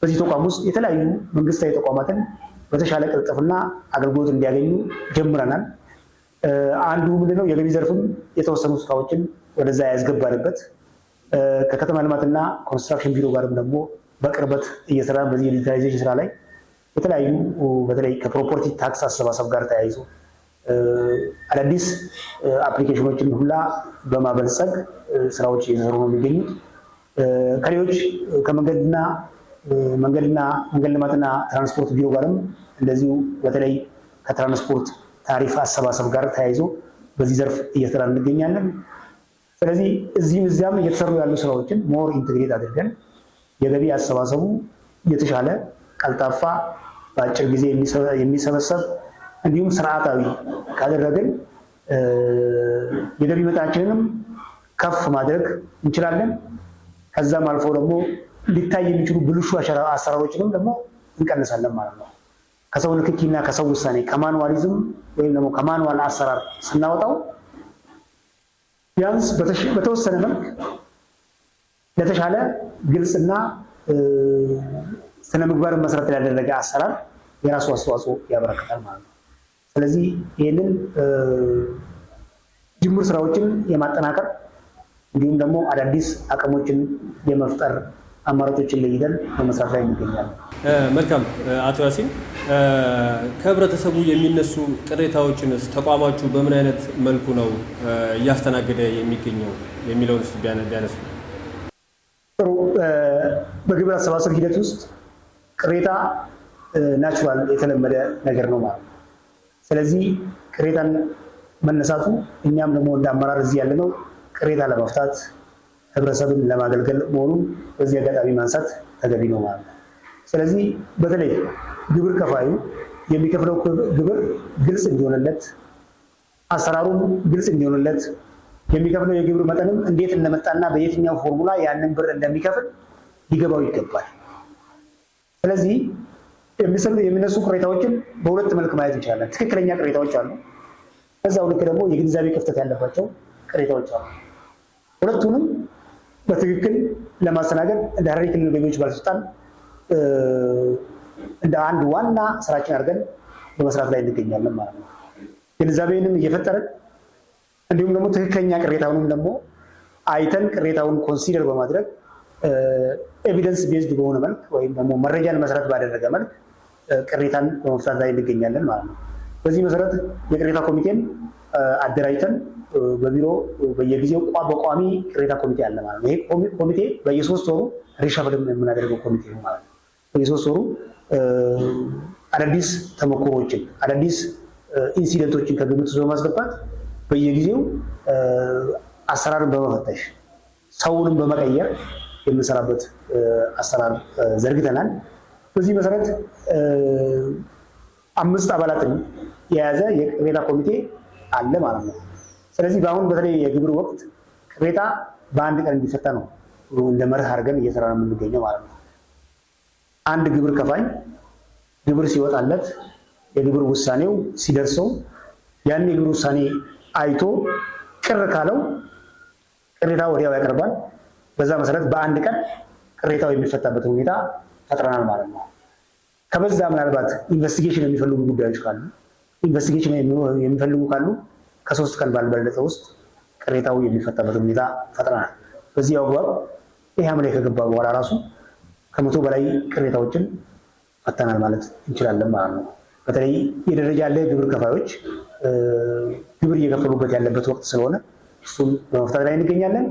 በዚህ ተቋም ውስጥ የተለያዩ መንግስታዊ ተቋማትን በተሻለ ቅልጥፍና አገልግሎት እንዲያገኙ ጀምረናል። አንዱ ምንድነው የገቢ ዘርፍም የተወሰኑ ስራዎችን ወደዛ ያስገባንበት ከከተማ ልማትና ኮንስትራክሽን ቢሮ ጋርም ደግሞ በቅርበት እየሰራን በዚህ የዲጂታላይዜሽን ስራ ላይ የተለያዩ በተለይ ከፕሮፐርቲ ታክስ አሰባሰብ ጋር ተያይዞ አዳዲስ አፕሊኬሽኖችን ሁላ በማበልጸግ ስራዎች እየሰሩ ነው የሚገኙት። ከሌሎች መንገድ ልማትና ትራንስፖርት ቢሮ ጋርም እንደዚሁ በተለይ ከትራንስፖርት ታሪፍ አሰባሰብ ጋር ተያይዞ በዚህ ዘርፍ እየሰራ እንገኛለን። ስለዚህ እዚህም እዚያም እየተሰሩ ያሉ ስራዎችን ሞር ኢንቴግሬት አድርገን የገቢ አሰባሰቡ የተሻለ ቀልጣፋ በአጭር ጊዜ የሚሰበሰብ እንዲሁም ስርዓታዊ ካደረግን የገቢ መጠናችንንም ከፍ ማድረግ እንችላለን። ከዛም አልፎ ደግሞ ሊታይ የሚችሉ ብልሹ አሰራሮችንም ደግሞ እንቀንሳለን ማለት ነው። ከሰው ንክኪና ከሰው ውሳኔ ከማኑዋሊዝም ወይም ደግሞ ከማኑዋል አሰራር ስናወጣው ቢያንስ በተወሰነ መልክ ለተሻለ ግልጽና ስነ ምግባርን መሰረት ያደረገ አሰራር የራሱ አስተዋጽኦ ያበረክታል ማለት ነው። ስለዚህ ይህንን ጅምር ስራዎችን የማጠናከር እንዲሁም ደግሞ አዳዲስ አቅሞችን የመፍጠር አማራጮችን ለይተን በመስራት ላይ እንገኛለን። መልካም አቶ ያሲን፣ ከህብረተሰቡ የሚነሱ ቅሬታዎችንስ ተቋማችሁ በምን አይነት መልኩ ነው እያስተናገደ የሚገኘው የሚለውን ቢያነሱ። ጥሩ። በግብር አሰባሰብ ሂደት ውስጥ ቅሬታ ናቹራል የተለመደ ነገር ነው ማለት ነው። ስለዚህ ቅሬታን መነሳቱ እኛም ደግሞ እንደ አመራር እዚህ ያለነው ቅሬታ ለመፍታት ህብረተሰብን ለማገልገል መሆኑን በዚህ አጋጣሚ ማንሳት ተገቢ ነው ማለት ነው። ስለዚህ በተለይ ግብር ከፋዩ የሚከፍለው ግብር ግልጽ እንዲሆንለት፣ አሰራሩም ግልጽ እንዲሆንለት፣ የሚከፍለው የግብር መጠንም እንዴት እንደመጣና በየትኛው ፎርሙላ ያንን ብር እንደሚከፍል ሊገባው ይገባል። ስለዚህ የሚነሱ ቅሬታዎችን በሁለት መልክ ማየት እንችላለን። ትክክለኛ ቅሬታዎች አሉ፣ በዛው ልክ ደግሞ የግንዛቤ ክፍተት ያለባቸው ቅሬታዎች አሉ። ሁለቱንም በትክክል ለማስተናገድ እንደ ሐረሪ ክልል ገቢዎች ባለስልጣን እንደ አንድ ዋና ስራችን አድርገን በመስራት ላይ እንገኛለን ማለት ነው። ግንዛቤንም እየፈጠረን እንዲሁም ደግሞ ትክክለኛ ቅሬታውንም ደግሞ አይተን ቅሬታውን ኮንሲደር በማድረግ ኤቪደንስ ቤዝድ በሆነ መልክ ወይም ደግሞ መረጃን መሰረት ባደረገ መልክ ቅሬታን በመፍታት ላይ እንገኛለን ማለት ነው። በዚህ መሰረት የቅሬታ ኮሚቴን አደራጅተን በቢሮ በየጊዜው በቋሚ ቅሬታ ኮሚቴ አለ ማለት ነው። ይሄ ኮሚቴ በየሶስት ወሩ ሪሸፍልም የምናደርገው ኮሚቴ ነው ማለት ነው። በየሶስት ወሩ አዳዲስ ተሞክሮዎችን አዳዲስ ኢንሲደንቶችን ከግምት ውስጥ በማስገባት በየጊዜው አሰራርን በመፈተሽ ሰውንም በመቀየር የምንሰራበት አሰራር ዘርግተናል። በዚህ መሰረት 5 አባላትን የያዘ የቅሬታ ኮሚቴ አለ ማለት ነው። ስለዚህ በአሁን በተለይ የግብር ወቅት ቅሬታ በአንድ ቀን እንዲፈታ ነው እንደ መርህ አድርገን እየሰራ ነው የምንገኘው ማለት ነው። አንድ ግብር ከፋይ ግብር ሲወጣለት የግብር ውሳኔው ሲደርሰው ያን የግብር ውሳኔ አይቶ ቅር ካለው ቅሬታ ወዲያው ያቀርባል። በዛ መሰረት በአንድ ቀን ቅሬታው የሚፈታበትን ሁኔታ ፈጥረናል ማለት ነው። ከበዛ ምናልባት ኢንቨስቲጌሽን የሚፈልጉ ጉዳዮች ካሉ ኢንቨስቲጌሽን የሚፈልጉ ካሉ ከ3 ቀን ባልበለጠ ውስጥ ቅሬታው የሚፈታበትን ሁኔታ ፈጥረናል። በዚህ አግባብ ይህ ሐምሌ ከገባ በኋላ ራሱ ከ100 በላይ ቅሬታዎችን ፈተናል ማለት እንችላለን ማለት ነው። በተለይ የደረጃ ያለ ግብር ከፋዮች ግብር እየከፈሉበት ያለበት ወቅት ስለሆነ እሱን በመፍታት ላይ እንገኛለን።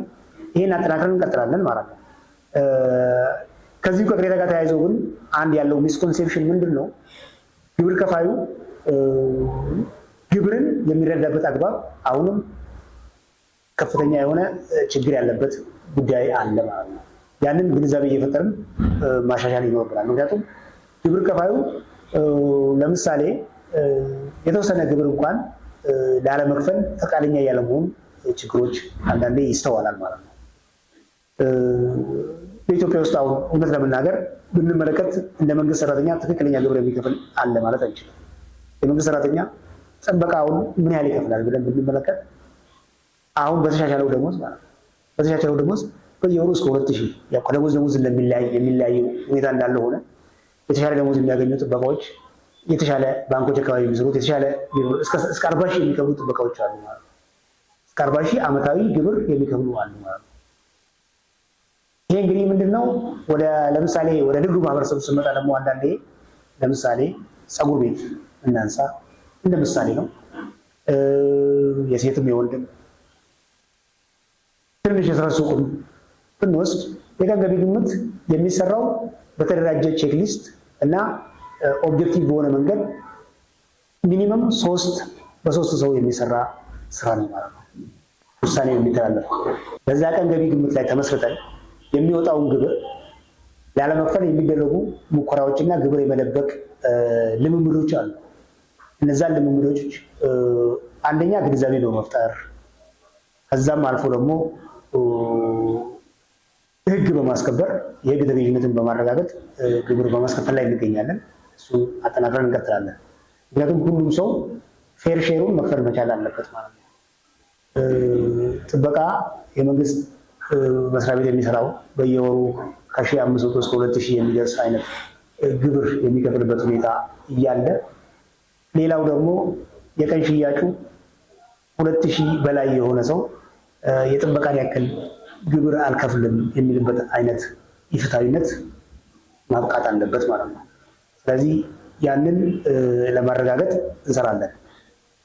ይህን አጠናክረን እንቀጥላለን ማለት ነው። ከዚሁ ከቅሬታ ጋር ተያይዘው ግን አንድ ያለው ሚስኮንሴፕሽን ምንድን ነው? ግብር ከፋዩ ግብርን የሚረዳበት አግባብ አሁንም ከፍተኛ የሆነ ችግር ያለበት ጉዳይ አለ ማለት ነው። ያንን ግንዛቤ እየፈጠርን ማሻሻል ይኖርብናል። ምክንያቱም ግብር ከፋዩ ለምሳሌ የተወሰነ ግብር እንኳን ላለመክፈል ፈቃደኛ ያለመሆን ችግሮች አንዳንዴ ይስተዋላል ማለት ነው። በኢትዮጵያ ውስጥ አሁን እውነት ለመናገር ብንመለከት እንደ መንግስት ሰራተኛ ትክክለኛ ግብር የሚከፍል አለ ማለት አንችልም። የመንግስት ሰራተኛ ጥበቃውን ምን ያህል ይከፍላል ብለን ብንመለከት አሁን በተሻሻለው ደሞዝ ማለት ነው በተሻሻለው ደሞዝ በየወሩ እስከ 2000 ያው ከደሞዝ የሚለያየው ሁኔታ እንዳለ ሆነ የተሻለ ደሞዝ የሚያገኙ ጥበቃዎች የተሻለ ባንኮች አካባቢ የሚሰሩት የተሻለ እስከ 40,000 የሚከፍሉ ጥበቃዎች አሉ ማለት ነው። እስከ 40,000 ዓመታዊ ግብር የሚከፍሉ አሉ ማለት ነው። ይሄ እንግዲህ ምንድነው ወደ ለምሳሌ ወደ ንግዱ ማህበረሰብ ስንመጣ ደግሞ አንዳንዴ ለምሳሌ ፀጉር ቤት እናንሳ እንደ ምሳሌ ነው። የሴትም የወንድም ትንሽ የስራ ሱቅም ብንወስድ የቀን ገቢ ግምት የሚሰራው በተደራጀ ቼክሊስት እና ኦብጀክቲቭ በሆነ መንገድ ሚኒመም 3 ሰው የሚሰራ ስራ ነው ማለት ነው። ውሳኔ የሚተላለፍ በዛ ቀን ገቢ ግምት ላይ ተመስርተን የሚወጣውን ግብር ላለመክፈል የሚደረጉ ሙከራዎችና ግብር የመደበቅ ልምምዶች አሉ። እነዛን ልምምዶች አንደኛ ግንዛቤ በመፍጠር ከዛም አልፎ ደግሞ ህግ በማስከበር የህግ ተገዥነትን በማረጋገጥ ግብር በማስከፈል ላይ እንገኛለን። እሱን አጠናክረን እንቀጥላለን። ምክንያቱም ሁሉም ሰው ፌር ሼሩን መክፈል መቻል አለበት ማለት ነው። ጥበቃ የመንግስት መስሪያ ቤት የሚሰራው በየወሩ ከ1500 እስከ 2000 የሚደርስ አይነት ግብር የሚከፍልበት ሁኔታ እያለ ሌላው ደግሞ የቀን ሽያጩ 2000 በላይ የሆነ ሰው የጥበቃን ያክል ግብር አልከፍልም የሚልበት አይነት ኢፍትሃዊነት ማብቃት አለበት ማለት ነው። ስለዚህ ያንን ለማረጋገጥ እንሰራለን።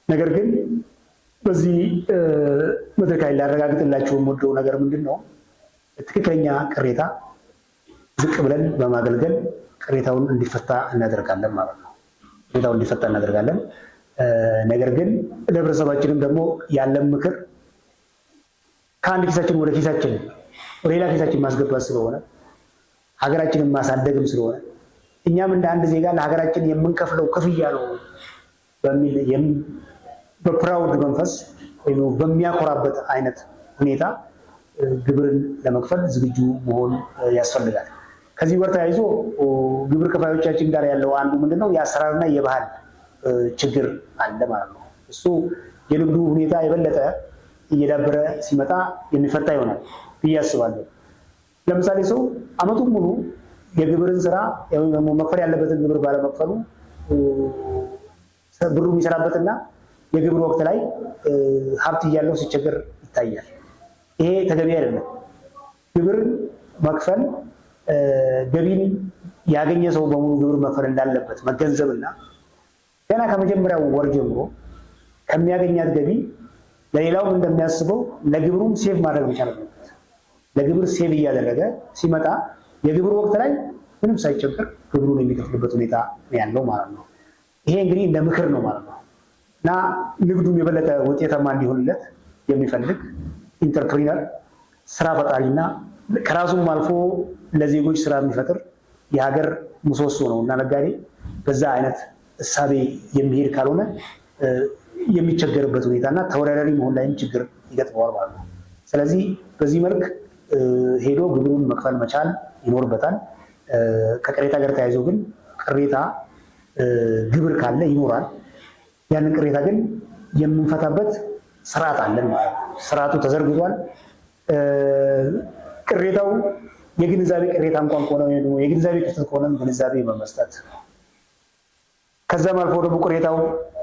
ነገር ግን በዚህ መድረክ ላይ ላረጋግጥላችሁ የምወደው ነገር ምንድን ነው? ትክክለኛ ቅሬታ ዝቅ ብለን በማገልገል ቅሬታውን እንዲፈታ እናደርጋለን ማለት ነው። ቅሬታውን እንዲፈታ እናደርጋለን። ነገር ግን ለህብረተሰባችንም ደግሞ ያለን ምክር ከአንድ ኪሳችን ወደ ኪሳችን ወደ ሌላ ኪሳችን ማስገባት ስለሆነ ሀገራችንን ማሳደግም ስለሆነ እኛም እንደ አንድ ዜጋ ለሀገራችን የምንከፍለው ክፍያ ነው በሚል በፕራውድ መንፈስ ወይም በሚያኮራበት አይነት ሁኔታ ግብርን ለመክፈል ዝግጁ መሆን ያስፈልጋል። ከዚህ ጋር ተያይዞ ግብር ከፋዮቻችን ጋር ያለው አንዱ ምንድነው የአሰራርና የባህል ችግር አለ ማለት ነው። እሱ የንግዱ ሁኔታ የበለጠ እየዳበረ ሲመጣ የሚፈታ ይሆናል ብዬ አስባለሁ። ለምሳሌ ሰው አመቱን ሙሉ የግብርን ስራ ወይም መክፈል ያለበትን ግብር ባለመክፈሉ ብሩ የሚሰራበትና የግብር ወቅት ላይ ሀብት እያለው ሲቸገር ይታያል። ይሄ ተገቢ አይደለም። ግብርን መክፈል ገቢን ያገኘ ሰው በሙሉ ግብር መክፈል እንዳለበት መገንዘብና ገና ከመጀመሪያው ወር ጀምሮ ከሚያገኛት ገቢ ለሌላው እንደሚያስበው ለግብሩም ሴቭ ማድረግ መቻል አለበት። ለግብር ሴቭ እያደረገ ሲመጣ የግብር ወቅት ላይ ምንም ሳይቸገር ግብሩን የሚከፍልበት ሁኔታ ያለው ማለት ነው። ይሄ እንግዲህ እንደ ምክር ነው ማለት ነው እና ንግዱም የበለጠ ውጤታማ እንዲሆንለት የሚፈልግ ኢንተርፕሪነር ስራ ፈጣሪና ከራሱም አልፎ ለዜጎች ስራ የሚፈጥር የሀገር ምሰሶ ነው እና ነጋዴ በዛ አይነት እሳቤ የሚሄድ ካልሆነ የሚቸገርበት ሁኔታና ተወዳዳሪ መሆን ላይም ችግር ይገጥመዋል ማለት ነው። ስለዚህ በዚህ መልክ ሄዶ ግብሩን መክፈል መቻል ይኖርበታል። ከቅሬታ ጋር ተያይዞ ግን ቅሬታ ግብር ካለ ይኖራል። ያንን ቅሬታ ግን የምንፈታበት ስርዓት አለን ማለት ነው። ስርዓቱ ተዘርግቷል። ቅሬታው የግንዛቤ ቅሬታ እንኳን ከሆነ ወይ ደግሞ የግንዛቤ ክፍተት ከሆነ ግንዛቤ በመስጠት ከዛም አልፎ ደግሞ ቅሬታው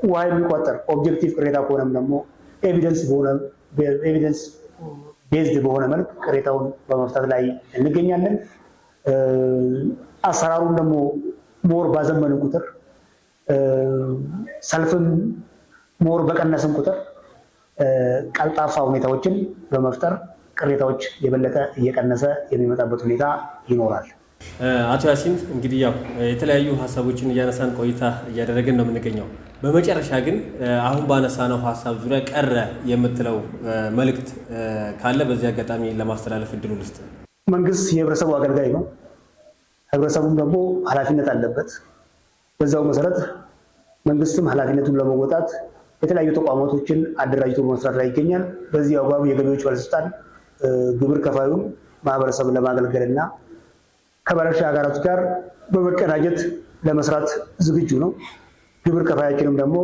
ውሃ የሚቋጠር ኦብጀክቲቭ ቅሬታ ከሆነም ደግሞ ኤቪደንስ ቤዝድ በሆነ መልክ ቅሬታውን በመፍታት ላይ እንገኛለን። አሰራሩን ደግሞ ሞር ባዘመንን ቁጥር ሰልፍም ሞር በቀነስን ቁጥር ቀልጣፋ ሁኔታዎችን በመፍጠር ቅሬታዎች የበለጠ እየቀነሰ የሚመጣበት ሁኔታ ይኖራል። አቶ ያሲን እንግዲህ ያው የተለያዩ ሀሳቦችን እያነሳን ቆይታ እያደረግን ነው የምንገኘው። በመጨረሻ ግን አሁን ባነሳነው ሀሳብ ዙሪያ ቀረ የምትለው መልእክት ካለ በዚህ አጋጣሚ ለማስተላለፍ እድሉ ልስጥ። መንግስት የህብረተሰቡ አገልጋይ ነው። ህብረተሰቡም ደግሞ ኃላፊነት አለበት። በዛው መሰረት መንግስትም ኃላፊነቱን ለመወጣት የተለያዩ ተቋማቶችን አደራጅቶ በመስራት ላይ ይገኛል። በዚህ አግባብ የገቢዎች ባለስልጣን ግብር ከፋዩን ማህበረሰብ ለማገልገልና ከባለድርሻ አካላት ጋር በመቀናጀት ለመስራት ዝግጁ ነው። ግብር ከፋያችንም ደግሞ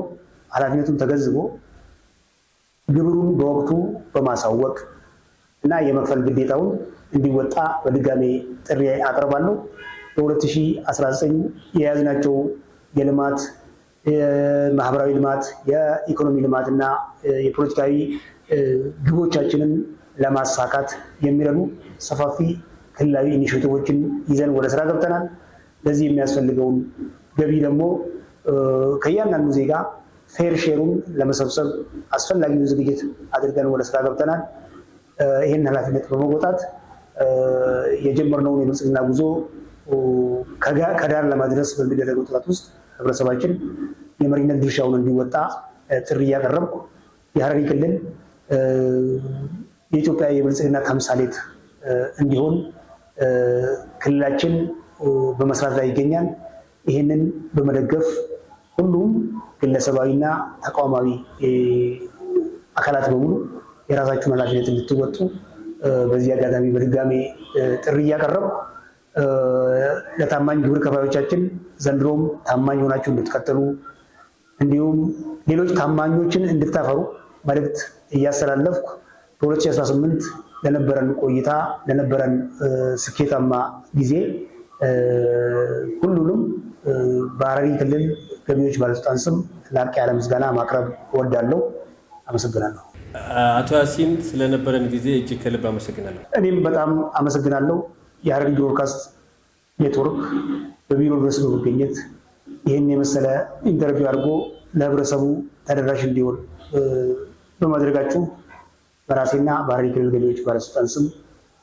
ኃላፊነቱን ተገንዝቦ ግብሩን በወቅቱ በማሳወቅ እና የመክፈል ግዴታውን እንዲወጣ በድጋሜ ጥሪ አቀርባለሁ። በ2019 የያዝናቸው የልማት የማህበራዊ ልማት፣ የኢኮኖሚ ልማት እና የፖለቲካዊ ግቦቻችንን ለማሳካት የሚረዱ ሰፋፊ ክልላዊ ኢኒሼቲቮችን ይዘን ወደ ስራ ገብተናል። ለዚህ የሚያስፈልገውን ገቢ ደግሞ ከእያንዳንዱ ዜጋ ፌር ሼሩን ለመሰብሰብ አስፈላጊውን ዝግጅት አድርገን ወደ ስራ ገብተናል። ይህን ኃላፊነት በመወጣት የጀመርነውን የብልጽግና ጉዞ ከዳር ለማድረስ በሚደረገው ጥረት ውስጥ ህብረተሰባችን የመሪነት ድርሻውን እንዲወጣ ጥሪ እያቀረብኩ የሐረሪ ክልል የኢትዮጵያ የብልጽግና ተምሳሌት እንዲሆን ክልላችን በመስራት ላይ ይገኛል። ይህንን በመደገፍ ሁሉም ግለሰባዊና ተቋማዊ አካላት በሙሉ የራሳችሁን ኃላፊነት እንድትወጡ በዚህ አጋጣሚ በድጋሜ ጥሪ እያቀረብኩ ለታማኝ ግብር ከፋዮቻችን ዘንድሮም ታማኝ ሆናችሁ እንድትቀጥሉ እንዲሁም ሌሎች ታማኞችን እንድታፈሩ መልእክት እያስተላለፍኩ በ2018 ለነበረን ቆይታ ለነበረን ስኬታማ ጊዜ ሁሉንም በሐረሪ ክልል ገቢዎች ባለስልጣን ስም ላቅ ያለ ምስጋና ማቅረብ እወዳለሁ። አመሰግናለሁ። አቶ ያሲን ስለነበረን ጊዜ እጅግ ከልብ አመሰግናለሁ። እኔም በጣም አመሰግናለሁ። የሐረሪ ብሮድካስት ኔትወርክ በቢሮ ድረስ በመገኘት ይህን የመሰለ ኢንተርቪው አድርጎ ለህብረተሰቡ ተደራሽ እንዲሆን በማድረጋችሁ በራሴና በሐረሪ ክልል ገቢዎች ባለስልጣን ስም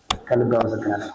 ከልብ አመሰግናለሁ።